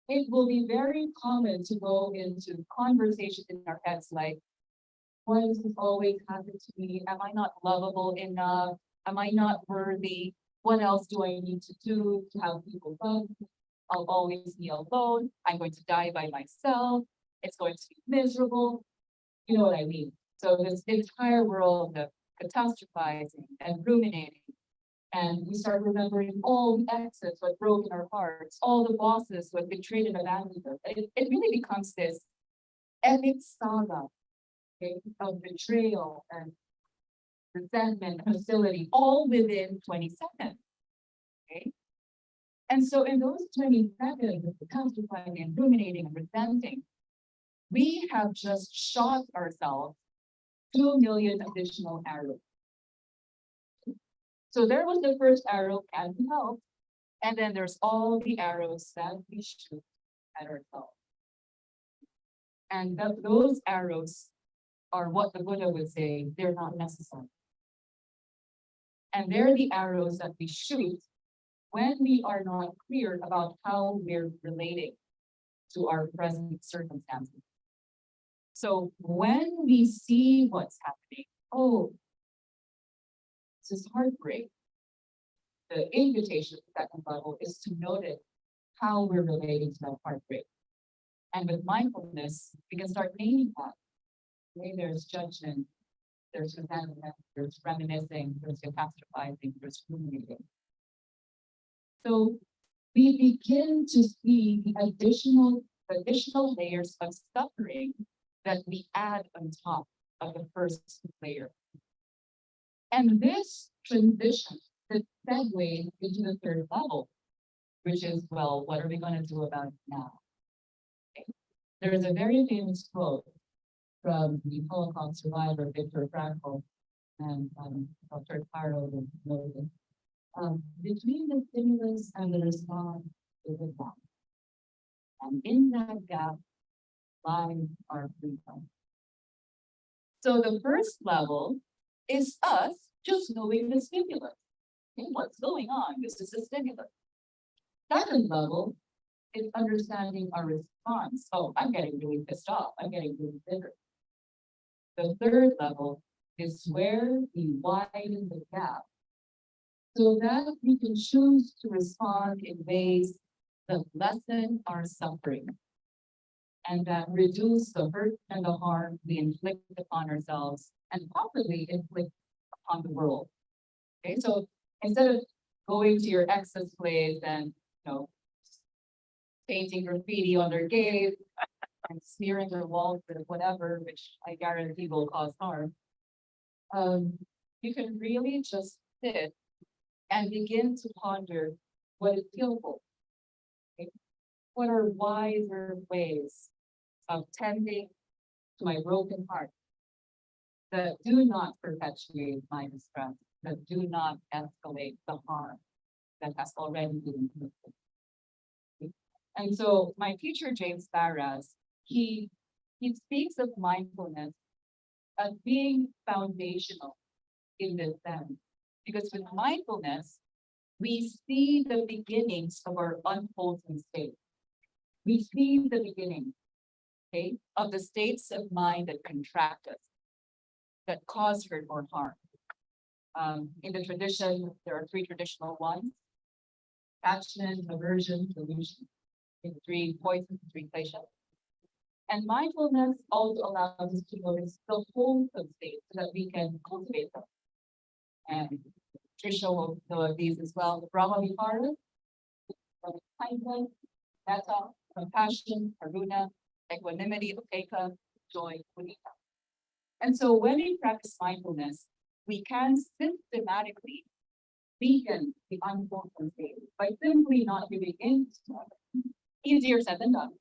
it will be very common to go into conversations in our heads like, why does this always happen to me? Am I not lovable enough? Am I not worthy? What else do I need to do to have people love me? I'll always be alone. I'm going to die by myself. It's going to be miserable. You know what I mean? So this entire world of catastrophizing and ruminating. And we start remembering all the exes who had broken our hearts, all the bosses who had betrayed and abandoned us. It really becomes this epic saga, okay, of betrayal and resentment, hostility, all within 20 seconds. Okay. And so in those 20 seconds of catastrophizing and ruminating and resenting, we have just shot ourselves 2 million additional arrows. So there was the first arrow, can be helped. And then there's all the arrows that we shoot at ourselves. And those arrows are what the Buddha would say, they're not necessary. And they're the arrows that we shoot when we are not clear about how we're relating to our present circumstances. So when we see what's happening, oh, this is heartbreak. The invitation at second level is to notice how we're relating to that heartbreak. And with mindfulness, we can start naming that. Okay, there's judgment, there's resentment, there's reminiscing, there's catastrophizing, there's ruminating. So we begin to see the additional layers of suffering that we add on top of the first layer. And this transition, this segue into the third level, which is, well, what are we going to do about it now? Okay. There is a very famous quote from the Holocaust survivor Viktor Frankl and Dr. Caro noted. Between the stimulus and the response is a gap. And in that gap lies our freedom. So the first level is us just knowing the stimulus. Okay, what's going on? This is the stimulus. Second level is understanding our response. Oh, I'm getting really pissed off. I'm getting really bitter. The third level is where we widen the gap so that we can choose to respond in ways that lessen our suffering and that reduce the hurt and the harm we inflict upon ourselves and possibly inflict upon the world. Okay, so instead of going to your ex's place and painting graffiti on their gate and smearing their walls with whatever, which I guarantee will cause harm, you can really just sit and begin to ponder what is skillful. Okay? What are wiser ways of tending to my broken heart that do not perpetuate my distress, that do not escalate the harm that has already been inflicted. And so my teacher, James Barras, he speaks of mindfulness as being foundational in this sense. Because with mindfulness, we see the beginnings of our unwholesome state. We see the beginning, okay, of the states of mind that contract us, that cause hurt or harm. In the tradition, there are three traditional ones: attachment, aversion, delusion. In three poisons, three places. And mindfulness also allows us to notice the wholesome states so that we can cultivate them. And Trisha will know of these as well. The Brahma Viharas, kindness, metta, compassion, karuna, equanimity, upekkha, joy, mudita. And so when we practice mindfulness, we can systematically weaken the unwholesome state by simply not giving in to it. Easier said than done.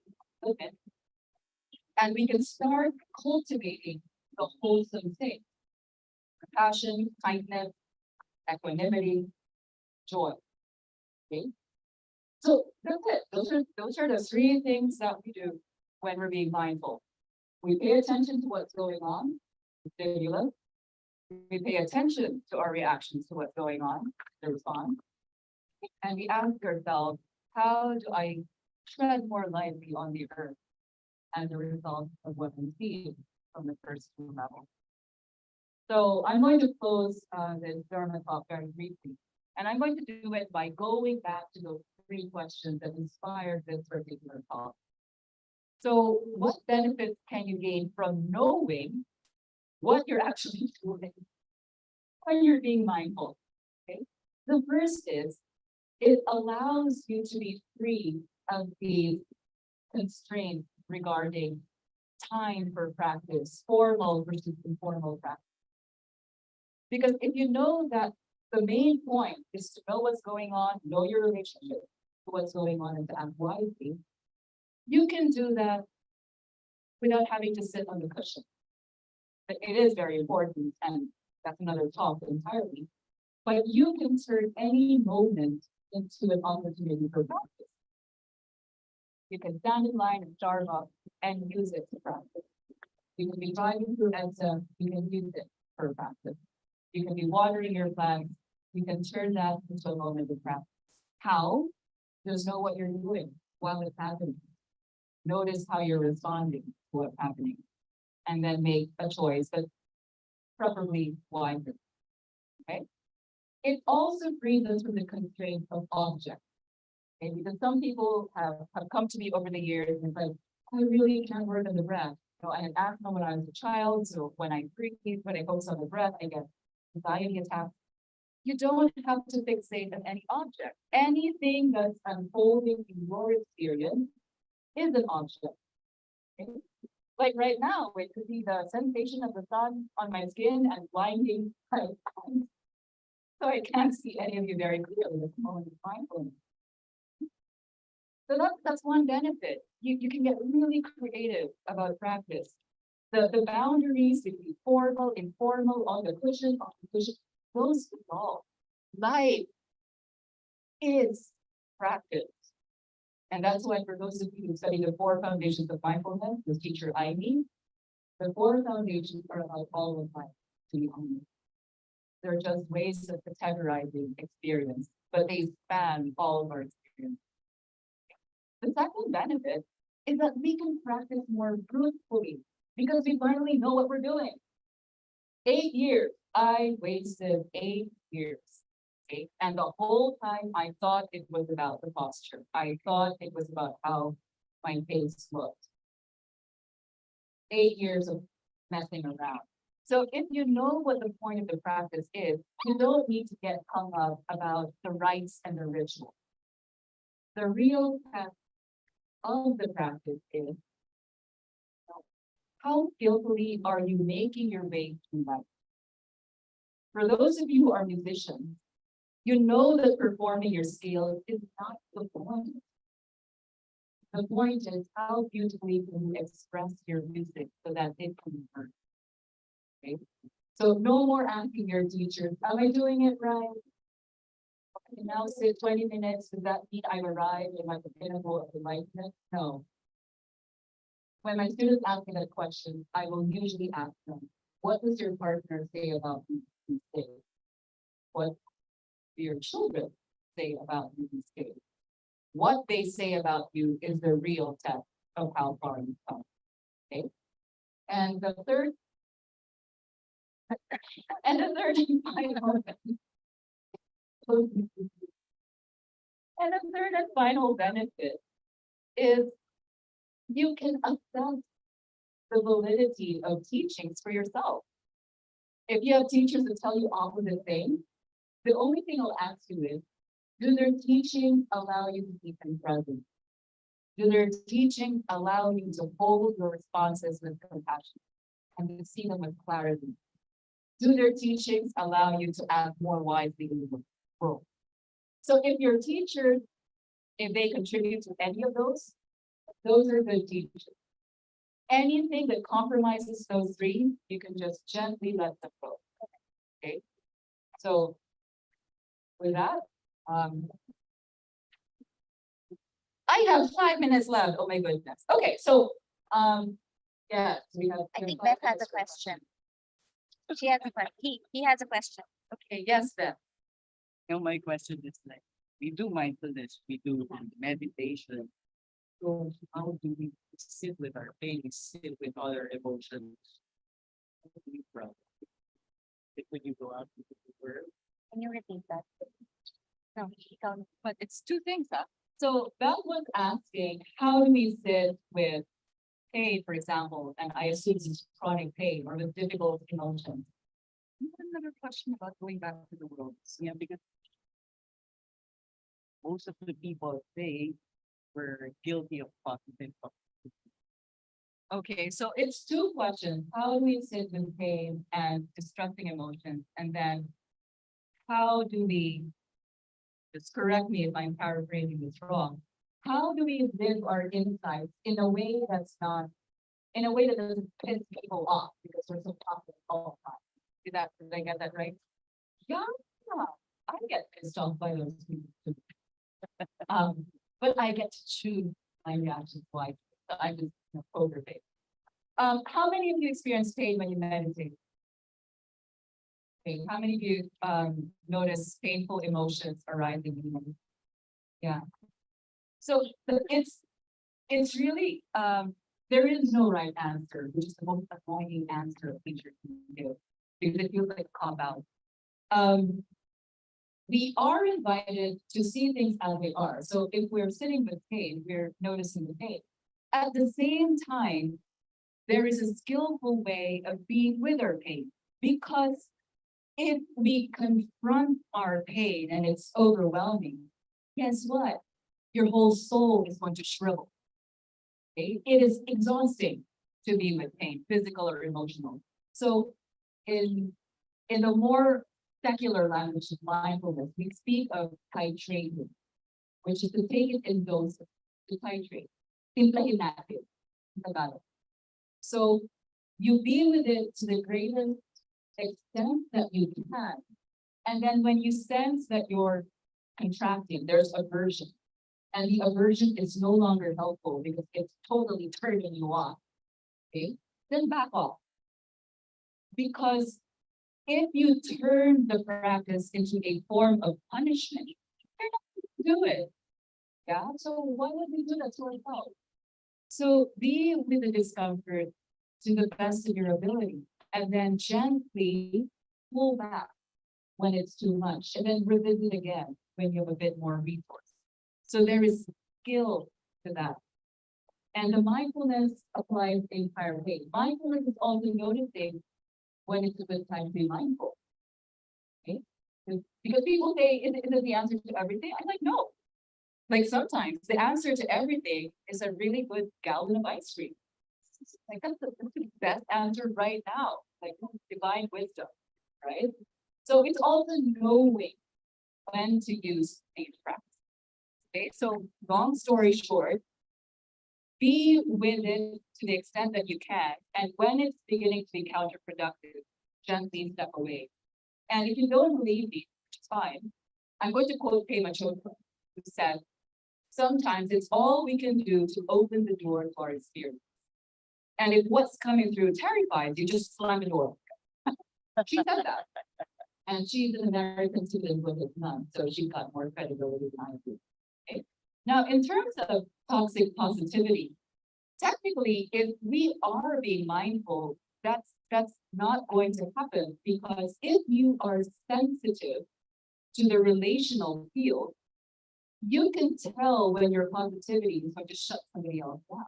Okay. And we can start cultivating the wholesome state: compassion, kindness, equanimity, joy. Okay. So that's it. Those are the three things that we do when we're being mindful. We pay attention to what's going on, the stimulus. We pay attention to our reactions to what's going on, the response. And we ask ourselves, how do I tread more lightly on the earth as a result of what we see from the first two levels? So I'm going to close this Dharma talk very briefly. And I'm going to do it by going back to those three questions that inspired this particular talk. So what benefits can you gain from knowing what you're actually doing when you're being mindful? Okay. The first is it allows you to be free of the constraints regarding time for practice, formal versus informal practice. Because if you know that the main point is to know what's going on, know your relationship to what's going on, and to act wisely, you can do that without having to sit on the cushion. But it is very important, and that's another talk entirely. But you can turn any moment into an opportunity for practice. You can stand in line at Starbucks and use it to practice. You can be driving through EDSA, you can use it for practice. You can be watering your plants, you can turn that into a moment of practice. How? Just know what you're doing while it's happening. Notice how you're responding to what's happening. and then make a choice, but preferably wiser. Okay? It also frees us from the constraints of objects. Okay? Because some people have come to me over the years and said, I really can't work on the breath. You know, I had asthma when I was a child, so when I breathe, when I focus on the breath, I get anxiety attacks. You don't have to fixate on any object. Anything that's unfolding in your experience is an object. Okay? Like right now, it could be the sensation of the sun on my skin and blinding my eyes. So I can't see any of you very clearly at the moment of mindfulness. So that's one benefit. You can get really creative about practice. The boundaries between formal, informal, on the cushion, off the cushion, those dissolve. Life is practice. And that's why for those of you who study the 4 foundations of mindfulness, with teacher Imee, the 4 foundations are about all of life, to be honest. They're just ways of categorizing experience, but they span all of our experience. The second benefit is that we can practice more truthfully because we finally know what we're doing. 8 years, I wasted 8 years. Okay? And the whole time I thought it was about the posture. I thought it was about how my face looked. 8 years of messing around. So if you know what the point of the practice is, you don't need to get hung up about the rites and the ritual. The real test of the practice is how skillfully are you making your way through life? For those of you who are musicians, you know that performing your skills is not the point. The point is how beautifully can you express your music so that it can be heard. Okay? So no more asking your teacher, am I doing it right? Okay, now sit 20 minutes, does that mean I've arrived in my pinnacle of enlightenment? No. When my students ask me that question, I will usually ask them, what does your partner say about you these days? What do your children say about you these days? What they say about you is the real test of how far you've come. Okay. And the third and final benefit is you can assess the validity of teachings for yourself. If you have teachers that tell you opposite things, the only thing I'll ask you is, do their teachings allow you to be present? Do their teachings allow you to hold your responses with compassion and to see them with clarity? Do their teachings allow you to act more wisely in the world? So if your teachers, if they contribute to any of those are good teachers. Anything that compromises those 3, you can just gently let them go. Okay. So with that, I have 5 minutes left. Oh my goodness. Okay, so yeah, we have. I think Beth has a question. She has a question. He has a question. Okay, yes, Beth. My question is like, we do mindfulness, we do meditation. So how do we sit with our pain, sit with other emotions? How do we practice? Like when you go out into the world. Can you repeat that? No, ikaw. But it's 2 things, huh? So Beth was asking, how do we sit with pain, for example, and I assume this is chronic pain or with difficult emotions. Another question about going back to the world. Yeah, because most of the people say were guilty of positive. Okay, so it's 2 questions. How do we sit with pain and distressing emotions? And then how do we, just correct me if I'm paraphrasing this wrong, how do we live our insights in a way that's not, in a way that doesn't piss people off because we're so positive all the time? Did I get that right? Yeah, I get pissed off by those people too. But I get to choose my reactions wisely. So I'm just poker face. How many of you experience pain when you meditate? Okay, how many of you notice painful emotions arising in you? Yeah. So it's really there is no right answer, which is the most annoying answer a teacher can give, because it feels like a cop out. We are invited to see things as they are. So if we're sitting with pain, we're noticing the pain. At the same time, there is a skillful way of being with our pain, because if we confront our pain and it's overwhelming, guess what? Your whole soul is going to shrivel. Okay? It is exhausting to be with pain, physical or emotional. So in the more secular language of mindfulness, we speak of titrating, which is to take it in doses, to titrate. Simplahin natin, in Tagalog. So you be with it to the greatest extent that you can. And then when you sense that you're contracting, there's aversion. And the aversion is no longer helpful because it's totally turning you off. Okay, then back off. Because if you turn the practice into a form of punishment, you're not going to do it. Yeah. So why would we do that to ourselves? So be with the discomfort to the best of your ability, and then gently pull back when it's too much, and then revisit again when you have a bit more resource. So there is skill to that. And the mindfulness applies the entire way. Mindfulness is also noticing when it's a good time to be mindful. Okay? Because people say, is it the answer to everything? I'm like, no. Like sometimes the answer to everything is a really good gallon of ice cream. Like that's the best answer right now, like divine wisdom, right? So it's also knowing when to use these practices. Okay, so long story short, be with it to the extent that you can, and when it's beginning to be counterproductive, gently step away. And if you don't believe me, which is fine, I'm going to quote Pema Chodron, who said, sometimes it's all we can do to open the door to our experience. And if what's coming through terrifies you, just slam the door. She said that. And she's an American student with a nun, so she got more credibility than I do. Okay. Now, in terms of toxic positivity, technically, if we are being mindful, that's not going to happen, because if you are sensitive to the relational field, you can tell when your positivity is going to shut somebody else down.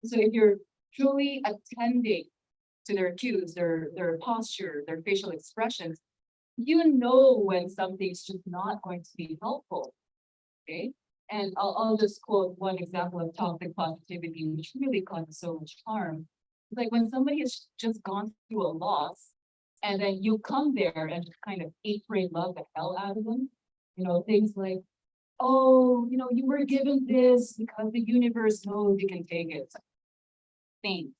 So if you're truly attending to their cues, their posture, their facial expressions, you know when something's just not going to be helpful. Okay. And I'll just quote one example of toxic positivity, which really causes so much harm. It's like when somebody has just gone through a loss, and then you come there and just kind of eat, pray, love the hell out of them. Things like, oh, you were given this because the universe knows you can take it. Thanks.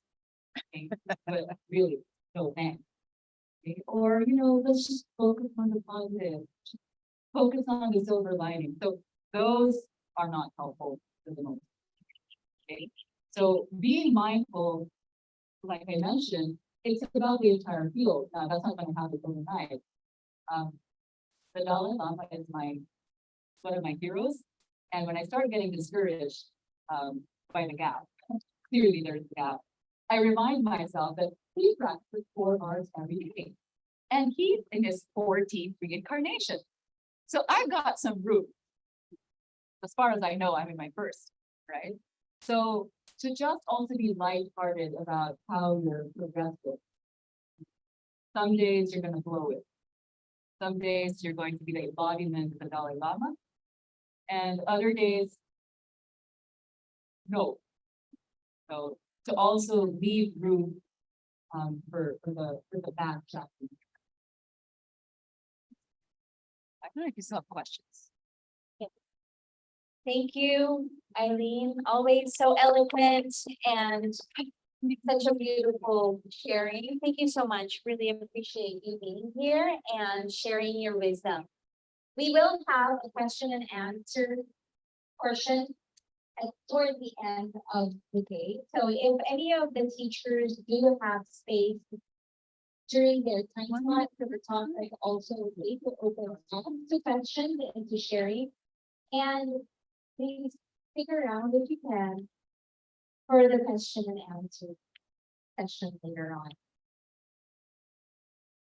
Okay? But really, no thanks. Okay? Or, let's just focus on the positive. Focus on the silver lining. So those are not helpful for the moment. Okay. So being mindful, like I mentioned, it's about the entire field. Now that's not going to happen overnight. The Dalai Lama is one of my heroes. And when I started getting discouraged by the gap, clearly there's a gap, I remind myself that he practices 4 hours every day. And he's in his 14th reincarnation. So I've got some room. As far as I know, I'm in my first, right? So to just also be lighthearted about how you're progressive. Some days you're going to blow it. Some days you're going to be the embodiment of the Dalai Lama. And other days, no. So to also leave room for the back chapter. I don't know if you still have questions. Thank you, Eileen. Always so eloquent and such a beautiful sharing. Thank you so much. Really appreciate you being here and sharing your wisdom. We will have a question and answer portion toward the end of the day. So if any of the teachers do have space during their time slot for the talk, I also leave it open to questions and to sharing. And please stick around if you can. for the question and answer session later on.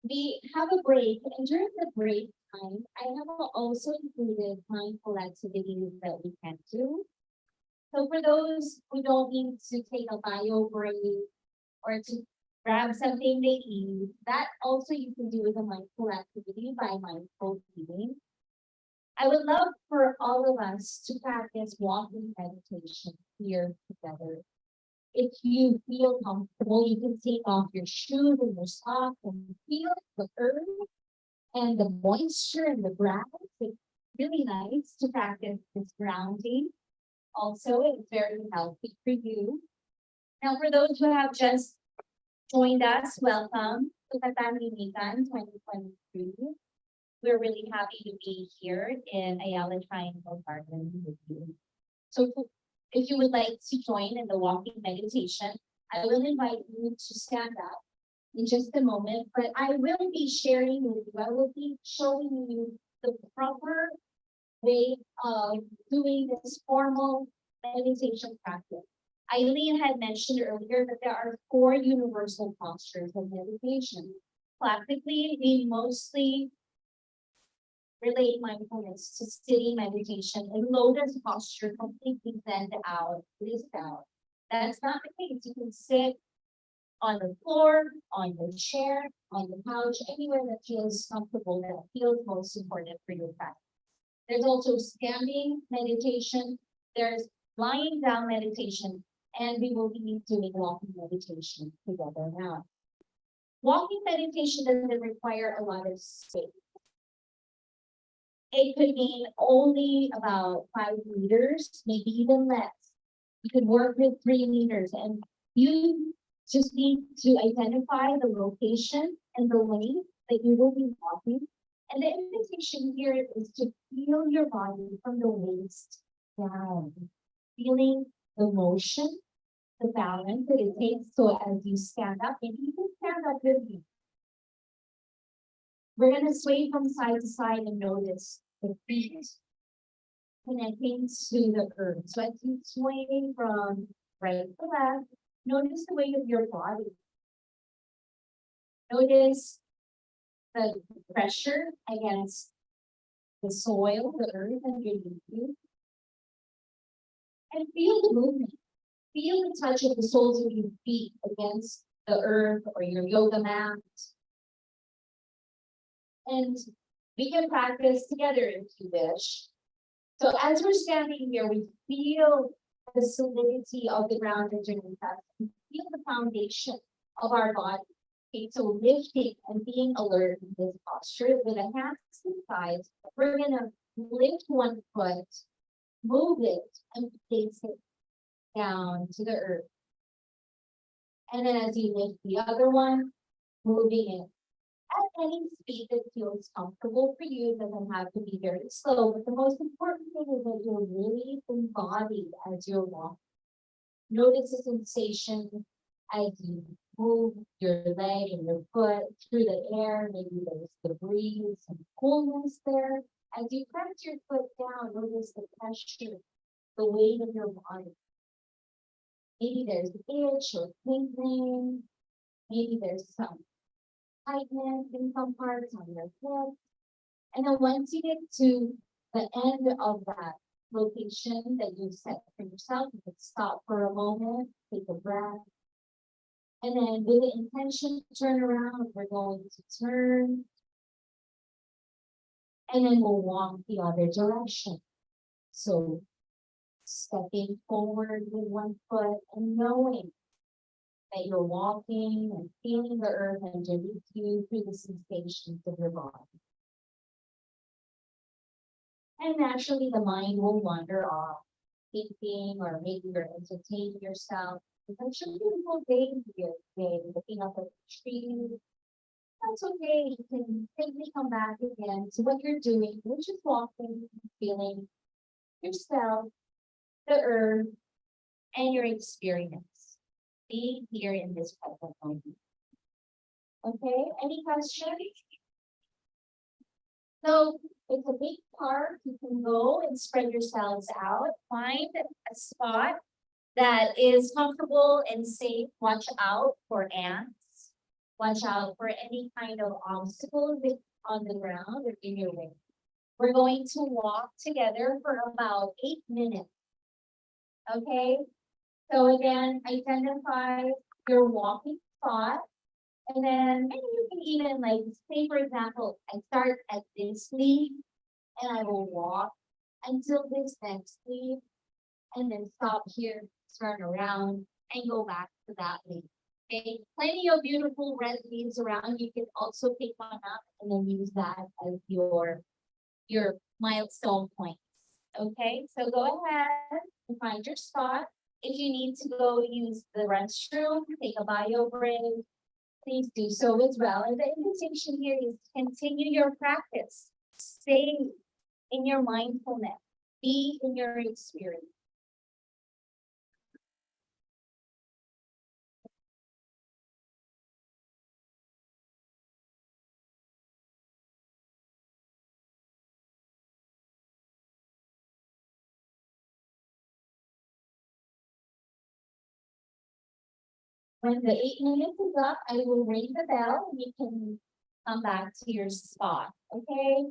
We have a break, and during the break time, I have also included mindful activities that we can do. So for those who don't need to take a bio break or to grab something they eat, that also you can do with a mindful activity by mindful eating. I would love for all of us to practice walking meditation here together. If you feel comfortable, you can take off your shoes and your socks and feel the earth and the moisture and the grass. It's really nice to practice this grounding. Also, it's very healthy for you. Now, for those who have just joined us, welcome to Imee Contreras 2023. We're really happy to be here in Ayala Triangle Garden with you. So if you would like to join in the walking meditation, I will invite you to stand up in just a moment, but I will be sharing with you, I will be showing you the proper way of doing this formal meditation practice. Eileen had mentioned earlier that there are 4 universal postures of meditation. Practically, we mostly relate mindfulness to sitting meditation and lotus posture, completely zen out, blissed out. That's not the case. You can sit on the floor, on the chair, on the couch, anywhere that feels comfortable, that feels most important for your practice. There's also standing meditation, there's lying down meditation, and we will be doing walking meditation together now. Walking meditation doesn't require a lot of space. It could mean only about 5 meters, maybe even less. You could work with 3 meters, and you just need to identify the location and the lane that you will be walking. And the invitation here is to feel your body from the waist down, feeling the motion, the balance that it takes. So as you stand up, maybe you can stand up with me. We're going to sway from side to side and notice the feet connecting to the earth. So as you sway from right to left, notice the weight of your body. Notice the pressure against the soil, the earth underneath you. And feel the movement. Feel the touch of the soles of your feet against the earth or your yoga mat. And we can practice together if you wish. So as we're standing here, we feel the solidity of the ground underneath us. We feel the foundation of our body. Okay, so lifting and being alert in this posture with a hands to the sides. We're gonna lift one foot, move it, and place it down to the earth. And then as you lift the other one, moving it at any speed that feels comfortable for you. It doesn't have to be very slow, but the most important thing is that you're really embodied as you're walking. Notice the sensation as you move your leg and your foot through the air. Maybe there's the breeze and coolness there. As you press your foot down, notice the pressure, the weight of your body. Maybe there's itch or tingling. Maybe there's some tightness in some parts on your hip. And then once you get to the end of that location that you set for yourself, you can stop for a moment, take a breath. And then with the intention to turn around, we're going to turn. And then we'll walk the other direction. So stepping forward with one foot and knowing that you're walking and feeling the earth underneath you through the sensations of your body. And naturally, the mind will wander off, thinking, or maybe you're entertaining yourself. It's such a beautiful day here today, looking up at the trees. That's okay. You can simply come back again to what you're doing, which is walking, feeling yourself, the earth, and your experience. Being here in this present moment. Okay, any questions? So it's a big park. You can go and spread yourselves out. Find a spot that is comfortable and safe. Watch out for ants. Watch out for any kind of obstacles on the ground or in your way. We're going to walk together for about 8 minutes. Okay? So again, identify your walking spot. And then maybe you can even like say, for example, I start at this leaf and I will walk until this next leaf and then stop here, turn around and go back to that leaf. Okay, plenty of beautiful red leaves around. You can also pick one up and then use that as your milestone points. Okay, so go ahead and find your spot. If you need to go use the restroom, take a bio break, please do so as well. And the invitation here is continue your practice. Stay in your mindfulness. Be in your experience. When the 8 minutes is up, I will ring the bell and you can come back to your spot, okay?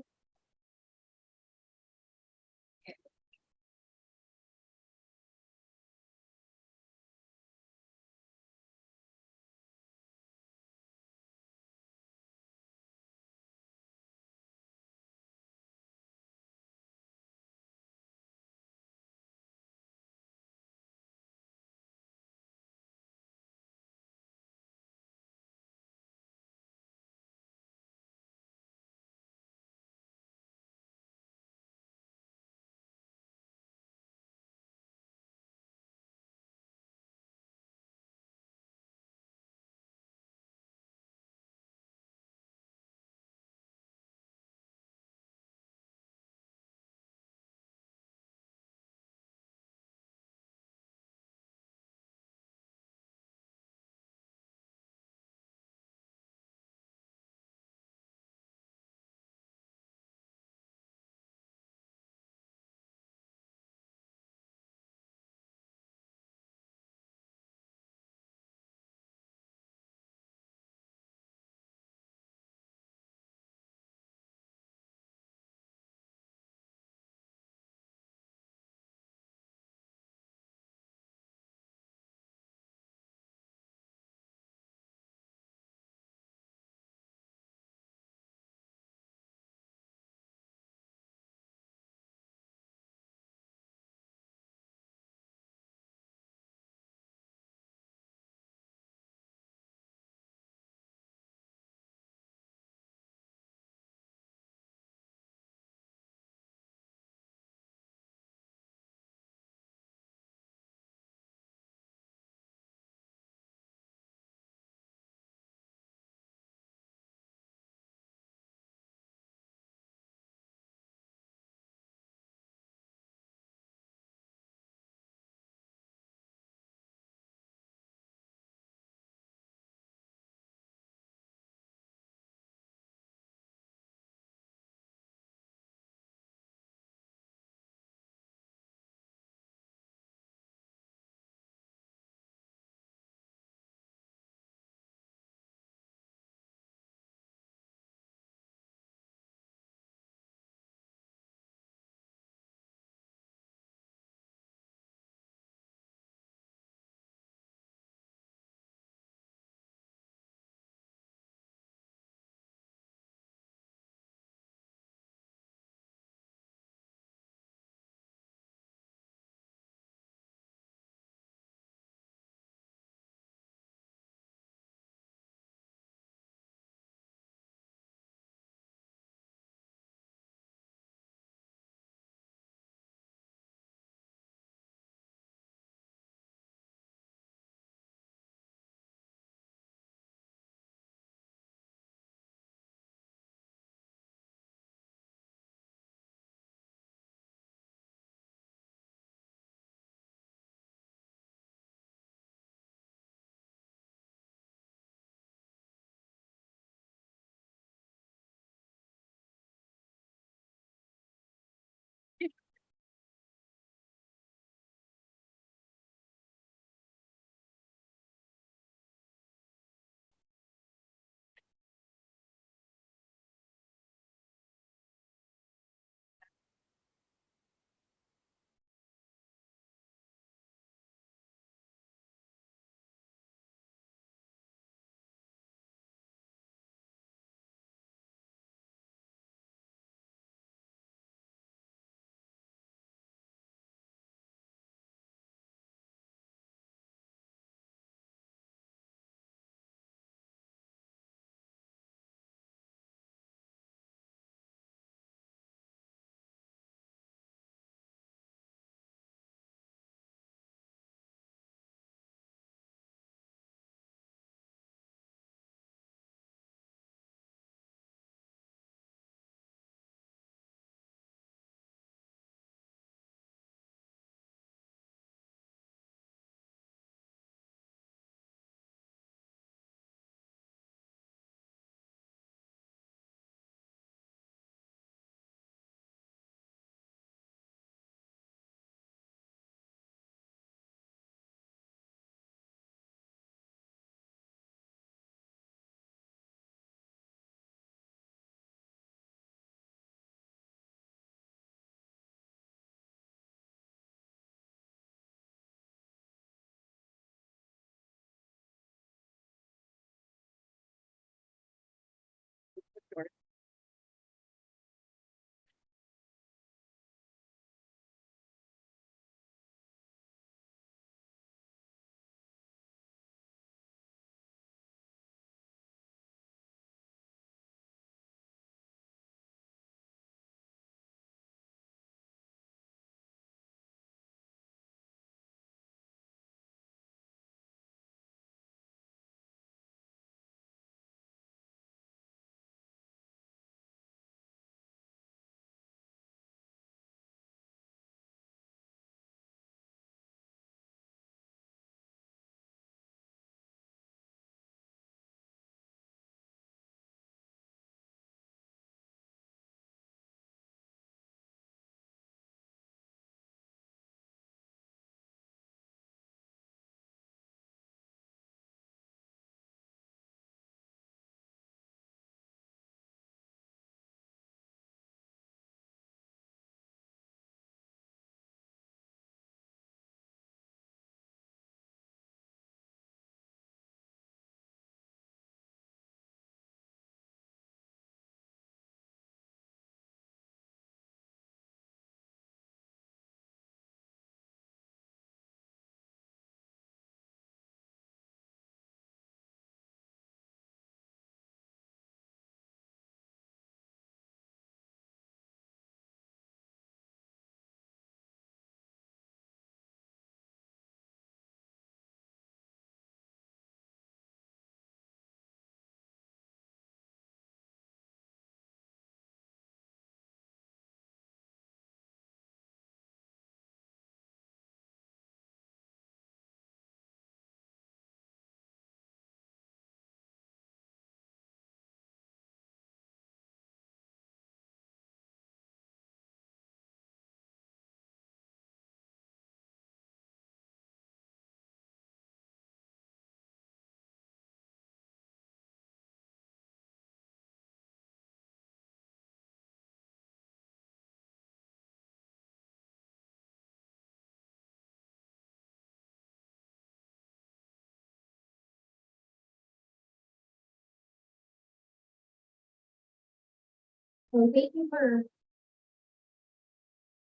So thank you for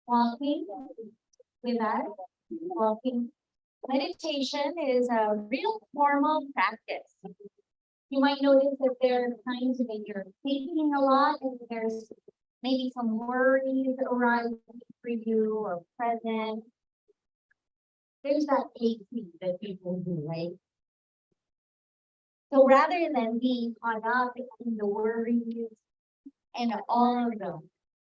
walking with us. Walking meditation is a real formal practice. You might notice that there are times when you're thinking a lot and there's maybe some worries arising for you or present. There's that AC that people do, right? So rather than being caught up in the worries and all of the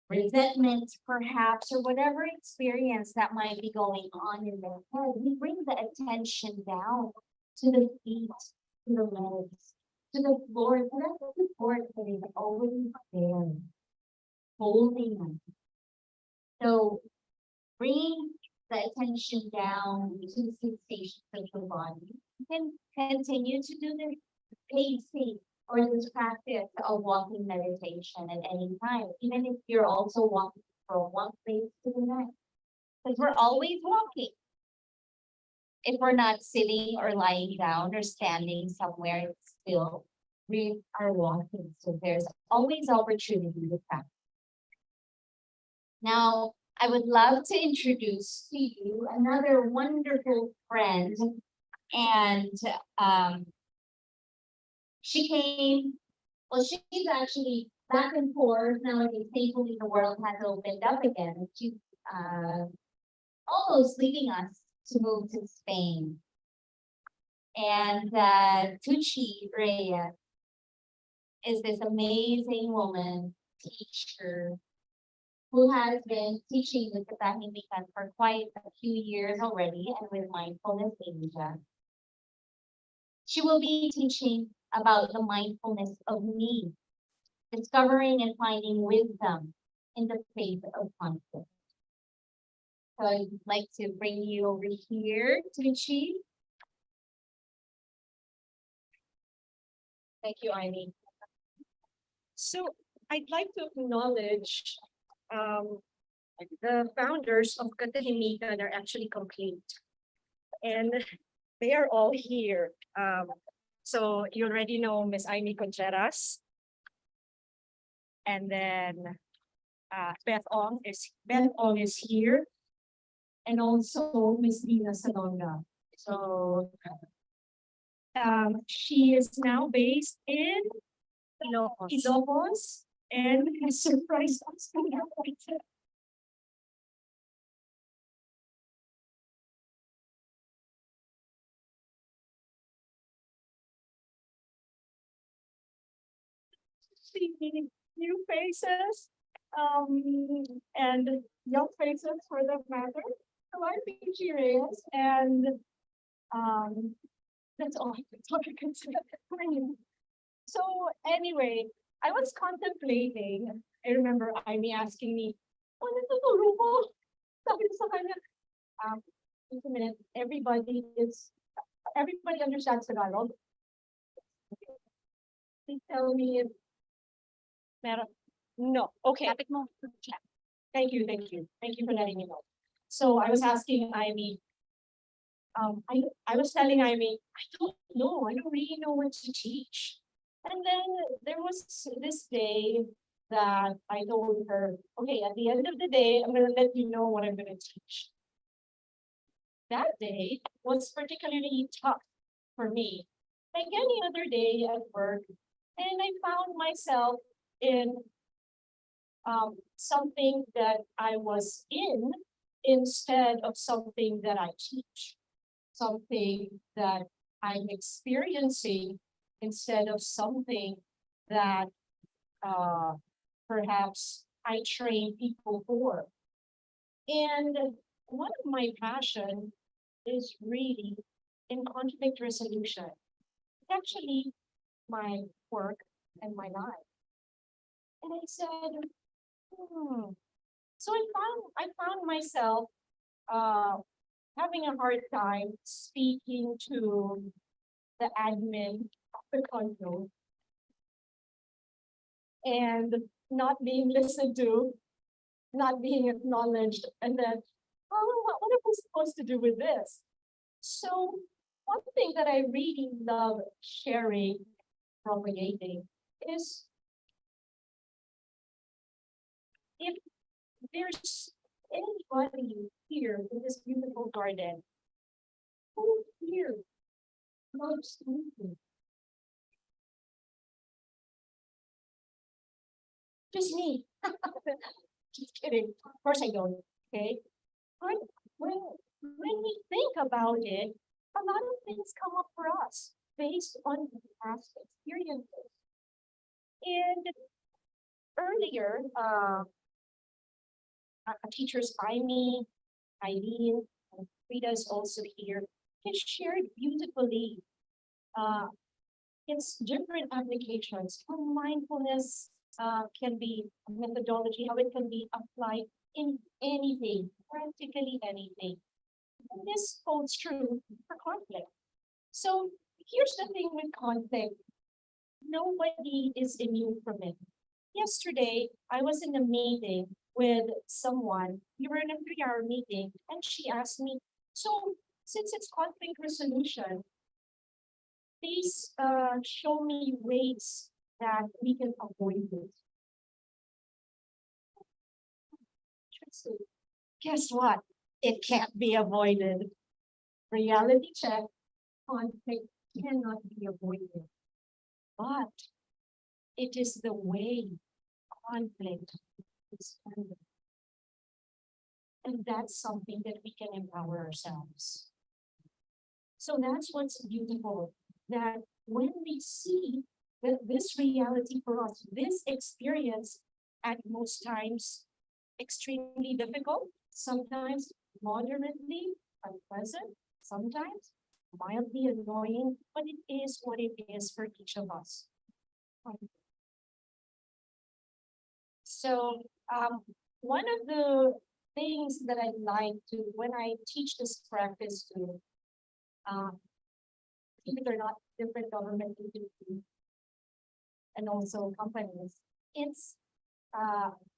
resentments perhaps, or whatever experience that might be going on in their head, we bring the attention down to the feet, to the legs, to the floor. So that's the support that is always there, holding us. So bring the attention down to the sensations of the body. You can continue to do the pacing or this practice of walking meditation at any time, even if you're also walking from one place to the next. Because we're always walking. If we're not sitting or lying down or standing somewhere still, we are walking. So there's always opportunity to practice. Now, I would love to introduce to you another wonderful friend. And she came, well, she's actually back and forth. Nowadays, thankfully, the world has opened up again. She's almost leading us to move to Spain. And Tucci Reyes is this amazing woman, teacher, who has been teaching with the Imee for quite a few years already and with Mindfulness Asia. She will be teaching about the mindfulness of me, discovering and finding wisdom in the face of conflict. So I'd like to bring you over here to the chief. Thank you, Imee. So I'd like to acknowledge the founders of Katahimikan are actually complete. And they are all here. So you already know Miss Imee Contreras. And then Beth Ong is here. And also Miss Dina Salonga. So she is now based in Ilocos and has surprised us. See new faces, and young faces for that matter. So I'm Pichi Reyes, and that's all I can say. So anyway, I was contemplating. I remember Imee asking me, "Ano tuturo mo?" Sabi ko sa kanya, just a minute. Everybody understands Tagalog. Please tell me if meron. No, okay. Thank you for letting me know. So I was asking Imee, I was telling Imee, I don't know, I don't really know what to teach. And then there was this day that I told her, okay, at the end of the day, I'm gonna let you know what I'm gonna teach. That day was particularly tough for me, like any other day at work, and I found myself in something that I was in instead of something that I teach, something that I'm experiencing instead of something that perhaps I train people for. And one of my passion is really in conflict resolution. It's actually my work and my life. And I said, So I found myself having a hard time speaking to the admin of the condo and not being listened to, not being acknowledged, and then, what am I supposed to do with this? So one thing that I really love sharing, propagating, is if there's anybody here in this beautiful garden who here loves moving. Just me. Just kidding. Of course I don't. Okay. But when we think about it, a lot of things come up for us based on past experiences. And earlier, teachers Imee, Eileen, and Frida is also here, has shared beautifully its different applications, how mindfulness can be a methodology, how it can be applied in anything, practically anything. And this holds true for conflict. So here's the thing with conflict. Nobody is immune from it. Yesterday, I was in a meeting with someone. We were in a 3-hour meeting, and she asked me, so since it's conflict resolution, please show me ways that we can avoid it. Guess what? It can't be avoided. Reality check, conflict cannot be avoided. But it is the way conflict is handled. And that's something that we can empower ourselves. So that's what's beautiful, that when we see that this reality for us, this experience at most times extremely difficult, sometimes moderately unpleasant, sometimes mildly annoying, but it is what it is for each of us. So one of the things that I like to, when I teach this practice to, even they're not different government agencies and also companies, it's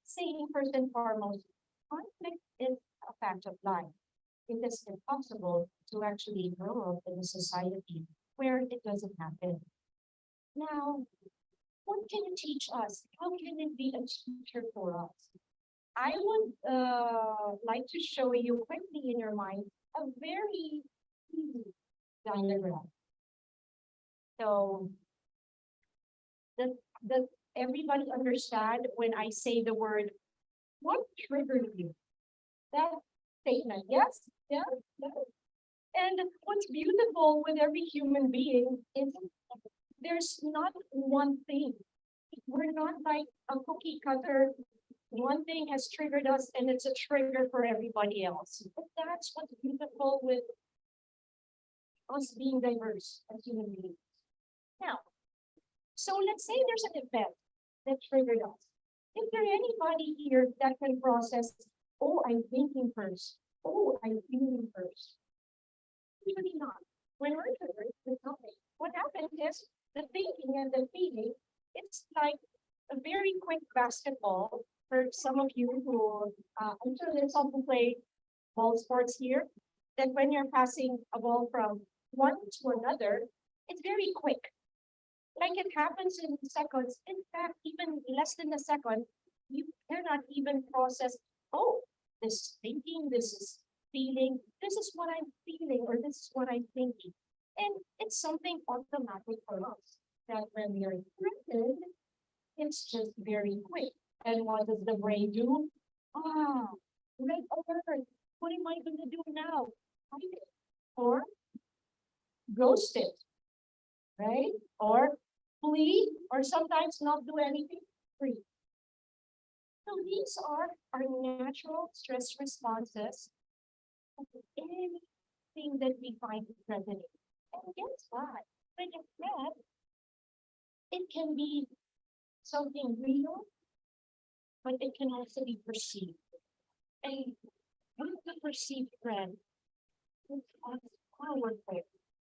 saying first and foremost, conflict is a fact of life. It is impossible to actually grow up in a society where it doesn't happen. Now, what can it teach us? How can it be a teacher for us? I would like to show you quickly in your mind a very easy diagram. So, does everybody understand when I say the word, what triggered you? That statement, yes? Yeah? Yes. And what's beautiful with every human being is there's not one thing. We're not like a cookie cutter. One thing has triggered us and it's a trigger for everybody else. But that's what's beautiful with us being diverse as human beings. Now, so let's say there's an event that triggered us. Is there anybody here that can process, oh, I'm thinking first, oh, I'm feeling first? Usually not. When we're triggered with something, what happens is the thinking and the feeling, it's like a very quick basketball for some of you who, I'm sure there's some who play ball sports here, that when you're passing a ball from one to another, it's very quick. Like it happens in seconds. In fact, even less than a second, you cannot even process, oh, this is thinking, this is feeling, this is what I'm feeling, or this is what I'm thinking. And it's something automatic for us that when we are triggered, it's just very quick. And what does the brain do? Ah, red alert. What am I going to do now? Hide it. Or ghost it, right? Or flee, or sometimes not do anything, free. So these are our natural stress responses to anything that we find present. And guess what? When it's that, it can be something real, but it can also be perceived. And with the perceived trend, it's powerful.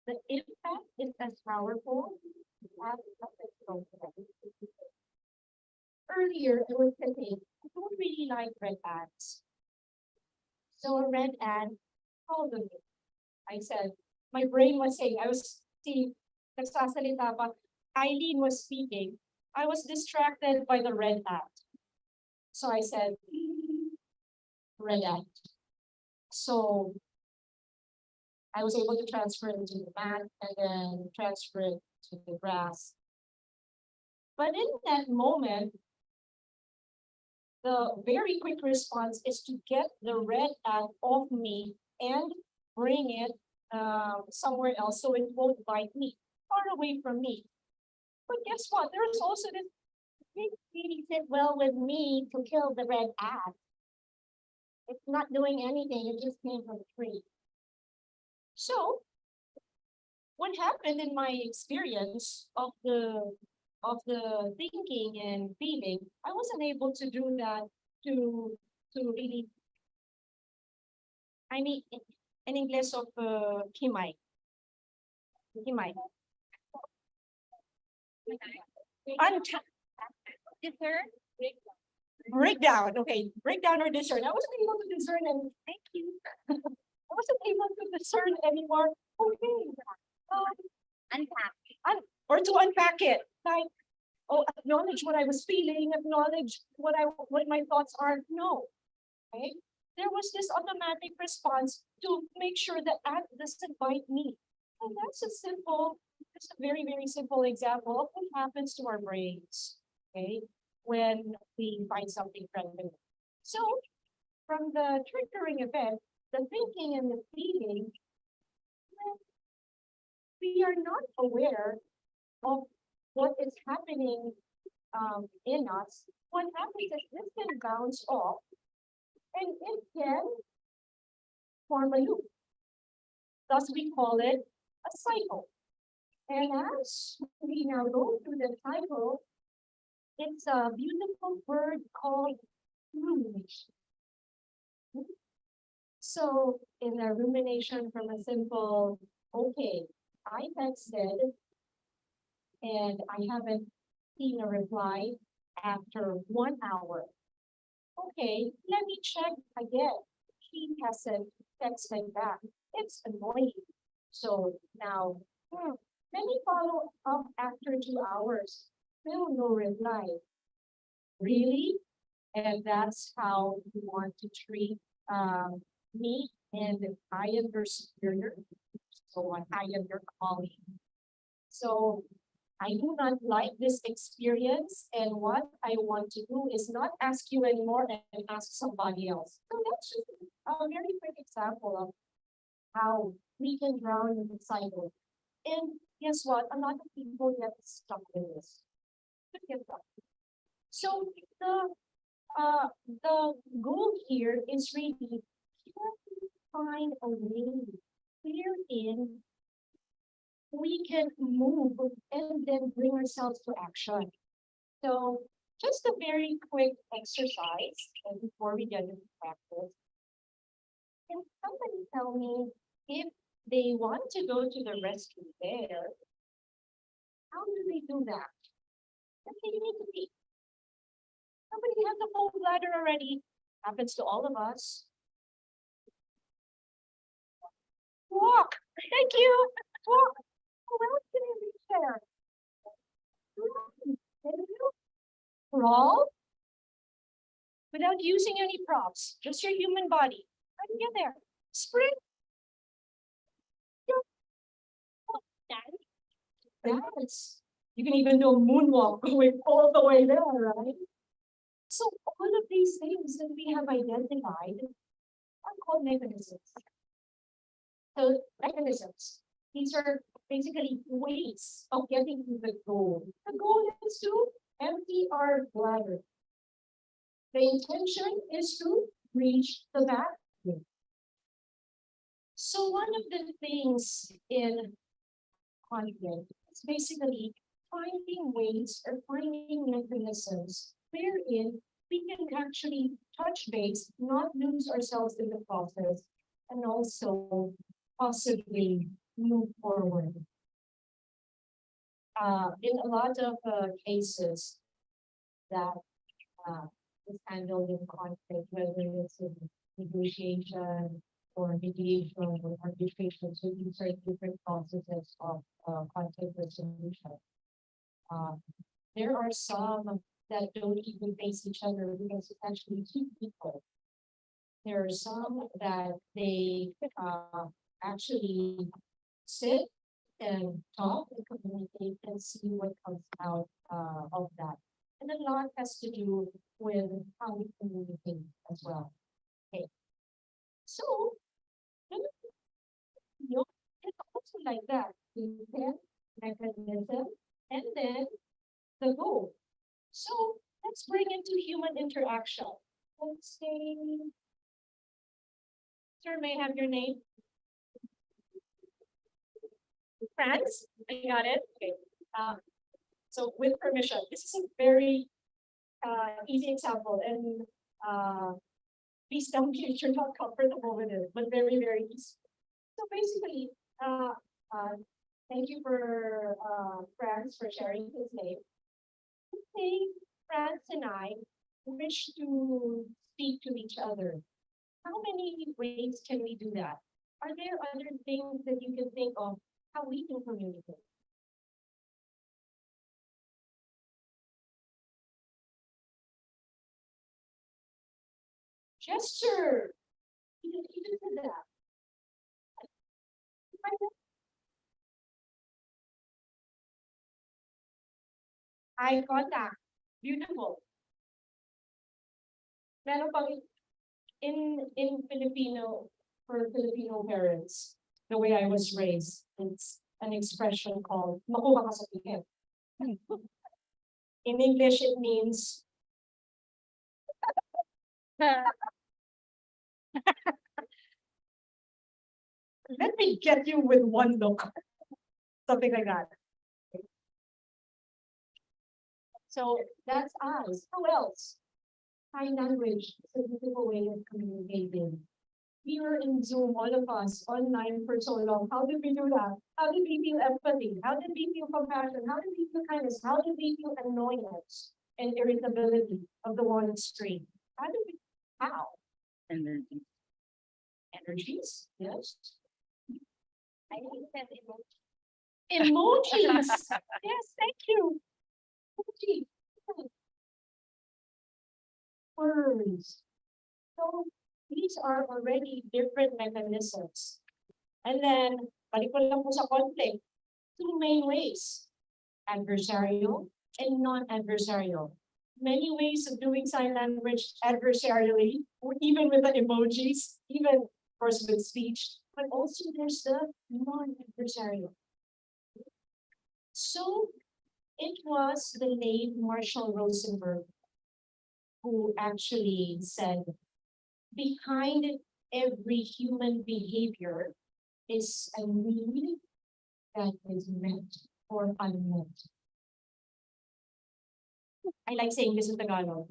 The impact is as powerful as the earlier, I was saying, I don't really like red ants. So a red ant called me. I said, my brain was saying, I was seeing, nagsasalita pa, Eileen was speaking. I was distracted by the red ant. So I said, red eye. So I was able to transfer it to the mat and then transfer it to the grass. But in that moment, the very quick response is to get the red ant off me and bring it somewhere else so it won't bite me, far away from me. But guess what? There's also this it really fit well with me to kill the red ant. It's not doing anything, it just came from the tree. So what happened in my experience of the thinking and feeling, I wasn't able to do that to really, I mean, in English of himay. Himay. Discern? Breakdown. Okay, breakdown or discern. I wasn't able to discern and thank you. I wasn't able to discern anymore. Okay. Unpack. Or to unpack it. Like, oh, acknowledge what I was feeling, acknowledge what my thoughts are. No. Okay. There was this automatic response to make sure that ant doesn't bite me. And that's a very, very simple example of what happens to our brains. Okay, when we find something friendly. So from the triggering event, the thinking and the feeling, we are not aware of what is happening in us. What happens is this can bounce off and it can form a loop. Thus we call it a cycle. And as we now go through the cycle, it's a beautiful word called rumination. So in a rumination from a simple, okay, I texted and I haven't seen a reply after 1 hour. Okay, let me check again. He hasn't texted back. It's annoying. So now, let me follow up after 2 hours. Still no reply. Really? And that's how you want to treat me, and I am your superior. So I am your colleague. So I do not like this experience, and what I want to do is not ask you anymore and ask somebody else. So that's just a very quick example of how we can drown in the cycle. And guess what? A lot of people get stuck in this. So the goal here is really to find a way wherein we can move and then bring ourselves to action. So just a very quick exercise and before we get into practice. Can somebody tell me if they want to go to the restroom there, how do they do that? Let's say you need to pee. Somebody has a full bladder already. Happens to all of us. Walk. Thank you. Walk. Who else can I reach there? Can you crawl without using any props? Just your human body. How do you get there? Sprint. Dance. You can even do a moonwalk going all the way there, right? So all of these things that we have identified are called mechanisms. So mechanisms, these are basically ways of getting to the goal. The goal is to empty our bladder. The intention is to reach the bathroom. So one of the things in conflict is basically finding ways or finding mechanisms wherein we can actually touch base, not lose ourselves in the process, and also possibly move forward. In a lot of cases that is handled in conflict, whether it's in negotiation or mediation or arbitration, so these are different processes of conflict resolution. There are some that don't even face each other because it's actually two people. There are some that they actually sit and talk and communicate and see what comes out of that. And a lot has to do with how we communicate as well. Okay. So, you know, it's also like that. Intent, mechanism, and then the goal. So let's bring into human interaction. Let's say, sir, may I have your name? Franz, I got it. Okay. So with permission, this is a very easy example, and please tell me if you're not comfortable with it, but very, very easy. So basically, thank you for Franz for sharing his name. Say Franz and I wish to speak to each other. How many ways can we do that? Are there other things that you can think of how we can communicate? Gesture. You just did that. Eye contact. Beautiful. Meron pang in Filipino, for Filipino parents, the way I was raised, it's an expression called makuha ka sa tingin. In English, it means let me get you with one look. Something like that. So that's us. Who else? Sign language is a beautiful way of communicating. We were in Zoom, all of us, online for so long. How did we do that? How did we feel empathy? How did we feel compassion? How did we feel kindness? How did we feel annoyance and irritability of the one stream? How? And then Energies? Yes. I think that Emojis. Yes, thank you. Emoji. Words. So these are already different mechanisms. And then, balik ko lang po sa conflict. Two main ways. Adversarial and non-adversarial. Many ways of doing sign language adversarially, or even with the emojis, even of course with speech, but also there's the non-adversarial. So it was the late Marshall Rosenberg who actually said, behind every human behavior is a need that is met or unmet. I like saying this in Tagalog.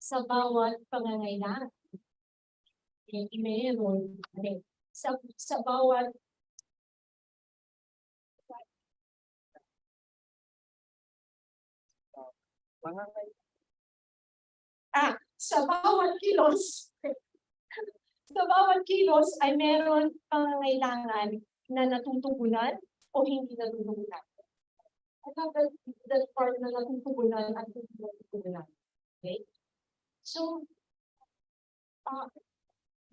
Sa bawat pangangailangan, meron, sa bawat mga sa bawat kilos, sa bawat kilos ay meron pangangailangan na natutugunan o hindi natutugunan. I love that part na natutugunan at hindi natutugunan. Okay? So,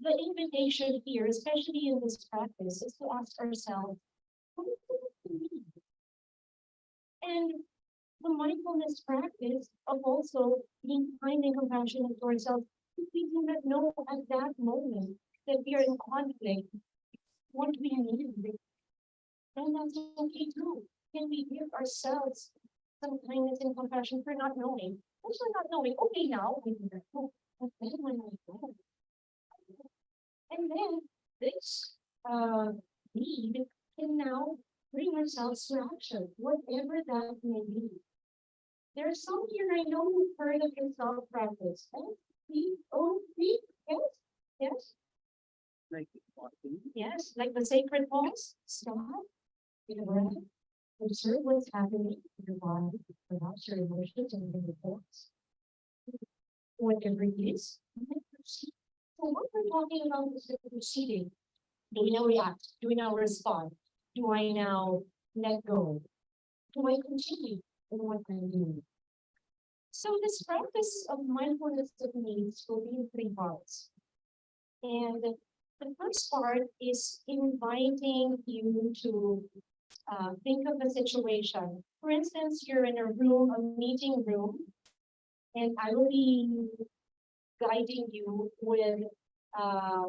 the invitation here, especially in this practice, is to ask ourselves, what does it mean? And the mindfulness practice of also being kind and compassionate to ourselves, if we do not know at that moment that we are in conflict, what we need, then that's okay too. Can we give ourselves some kindness and compassion for not knowing? Also not knowing, okay, now we do that. But then when I know, and then this need can now bring ourselves to action, whatever that may be. There's some here I know who've heard of your self-practice. S-P-O-P? Yes? Yes? like walking. Yes, like the sacred pause. Stop. Take a breath. Observe what's happening in your body, perhaps your emotions and your thoughts. Whatever it is, and then proceed. So what we're talking about is the proceeding. Do we now react? Do we now respond? Do I now let go? Do I continue? in what I'm doing. So this practice of mindfulness of needs will be in three parts. And the first part is inviting you to think of a situation. For instance, you're in a room, a meeting room, and I will be guiding you with uh,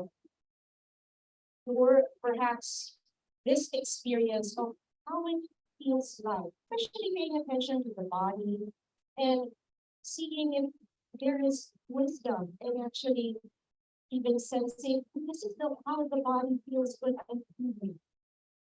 or perhaps this experience of how it feels like, especially paying attention to the body and seeing if there is wisdom and actually even sensing this is how the body feels when I'm moving.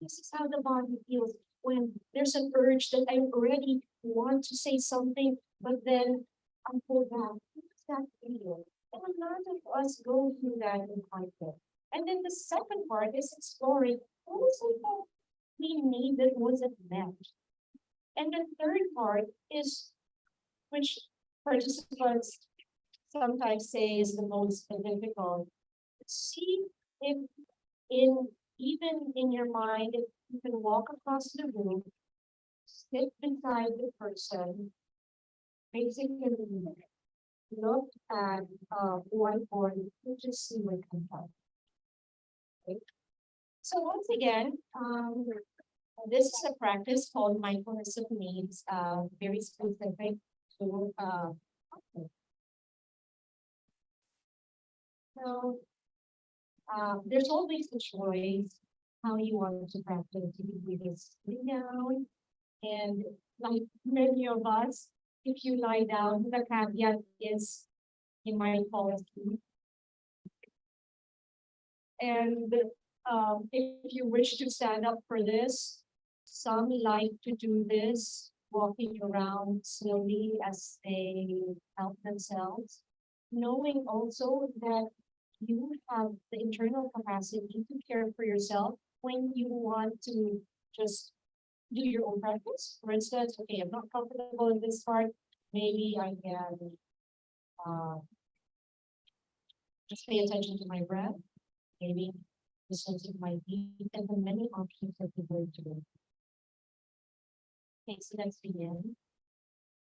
This is how the body feels when there's an urge that I already want to say something, but then I pull back. What does that feel? And a lot of us go through that in conflict. And then the second part is exploring what was it that we need that wasn't met. And the third part is, which participants sometimes say is the most difficult. See if in even in your mind, if you can walk across the room, sit beside the person, basically look at whiteboard, you just see what comes up. Okay? So once again, this is a practice called mindfulness of needs, very specific to so there's always a choice how you want to practice. You can do this sitting down, and like many of us, if you lie down, the caveat is you might fall asleep. And if you wish to stand up for this, some like to do this walking around slowly as they help themselves, knowing also that you have the internal capacity to care for yourself when you want to just do your own practice. For instance, okay, I'm not comfortable in this part, maybe I can just pay attention to my breath, maybe listen to my beat, and the many options that you going to do. Okay, so let's begin.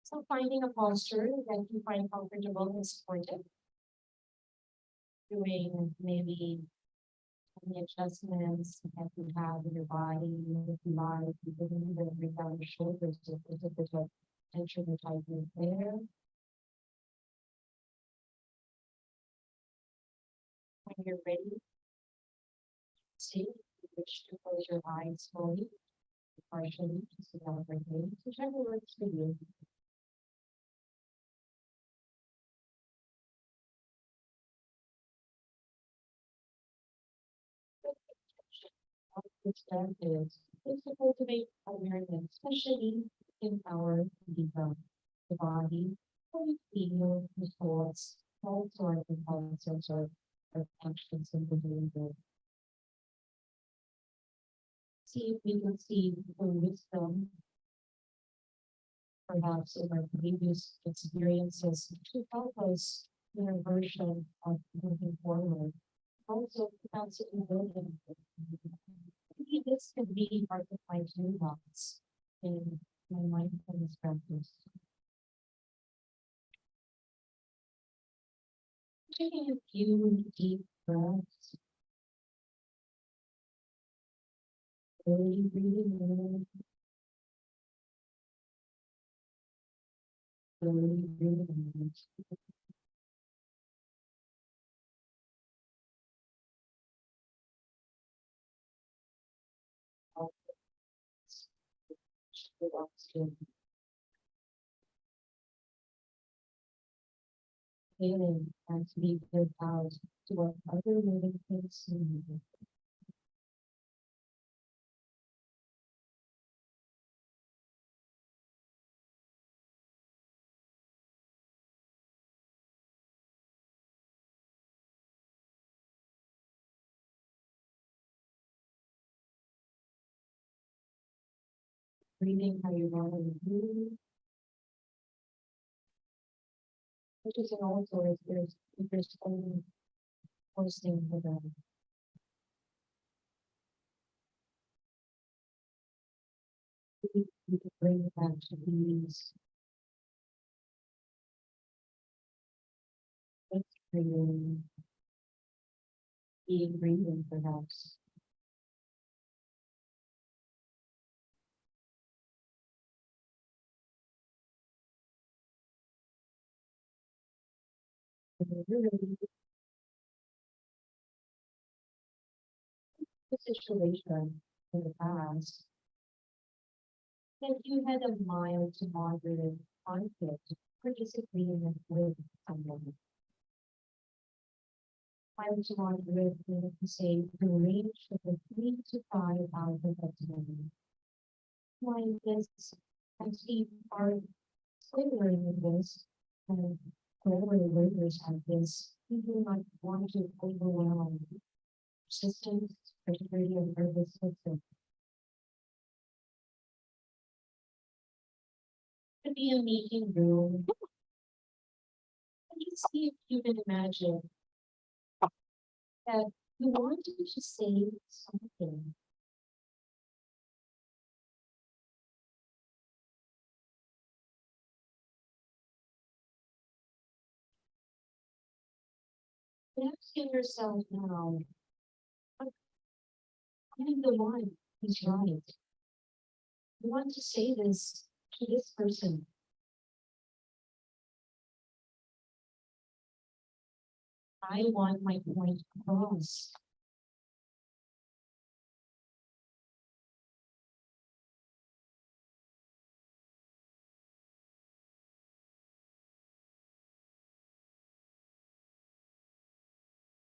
So finding a posture that you find comfortable and supportive. Doing maybe any adjustments that you have in your body, if you like, you can even bring down your shoulders, so there's a bit of tension and tightness there. When you're ready, see, you wish to close your eyes slowly, partially, just to celebrate, whichever works for you. Which then is to cultivate awareness, especially in our the body, how we feel the thoughts, also our impulses or actions in the behavior. See if we can see the wisdom, perhaps in our previous experiences, to help us in our version of moving forward. Also, constantly building. Maybe this could be part of my toolbox in my mindfulness practice. Taking a few deep breaths, slowly breathing in, slowly breathing out. Feeling as we give out to what other living things need. Breathing how you normally do, which is also if there's only forcing the breath. You can bring it back to these. Let's bring the ingredient perhaps. Really, the situation in the past, that you had a mild to moderate conflict or disagreement with someone. Mild to moderate meaning to say the range of the 3 to 5 out of a 10. Why this and see are similar in this, and whoever the leaders have this, we do not want to overwhelm systems, particularly in urban systems. To be a meeting room. And you see if you can imagine that you want to just say something. Asking yourself now, I'm the one who's right. You want to say this to this person. I want my point across.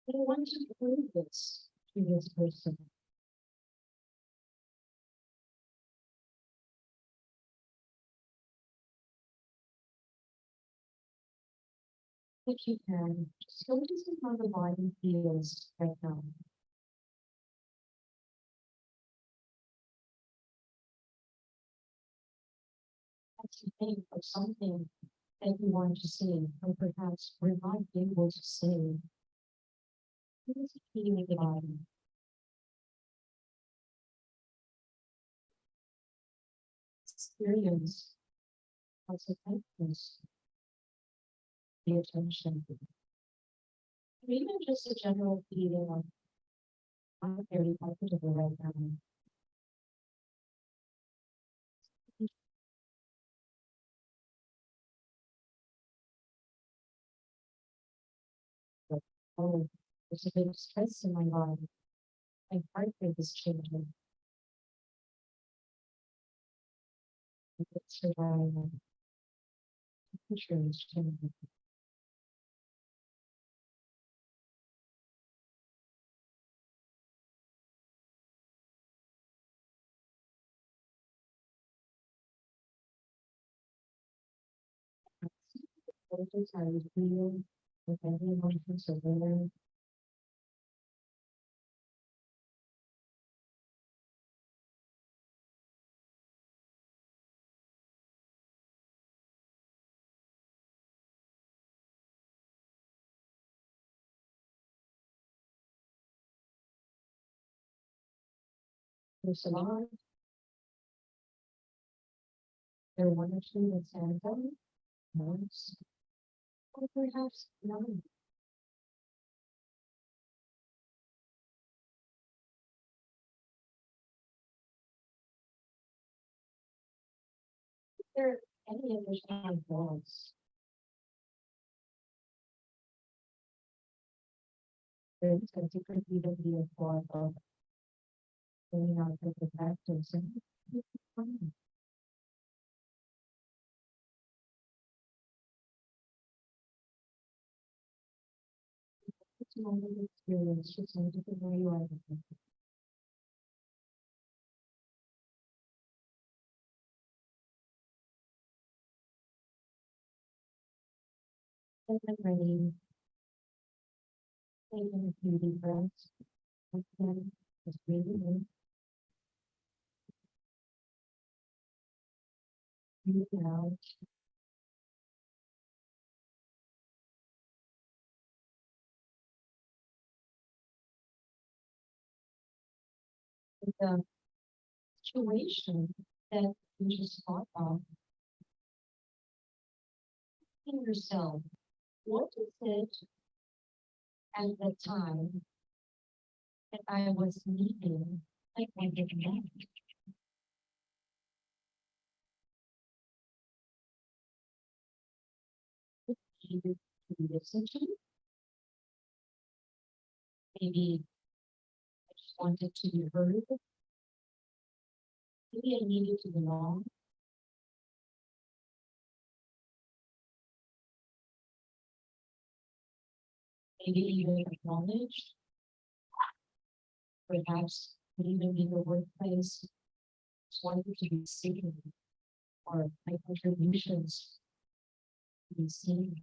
I want to prove this to this person. If you can, just notice how the body feels right now. That's the thing of something that you want to say, or perhaps we're not able to say. What is it feeling the body? Experience consequences, the attention. Or even just a general feeling of I'm not very comfortable right now. But, oh, there's a bit of stress in my body. My heart rate is changing. It's survival. Temperature is changing. Emotions are real, with every emotions are there. There's a lot. There are one or two that stand out, most, or perhaps none. If there are any additional thoughts, there is a different even be a thought of going out with the factors and it's fine. It's a moment of experience, just notice where you are with it. And then ready, taking a few deep breaths. Again, just breathing in, breathing out. The situation that you just thought of asking yourself, what is it at the time that I was needing, like I did now? Needed to be listened to. Maybe I just wanted to be heard. Maybe I needed to belong. Maybe even acknowledged. Perhaps even in the workplace, just wanted to be seen or my contributions to be seen.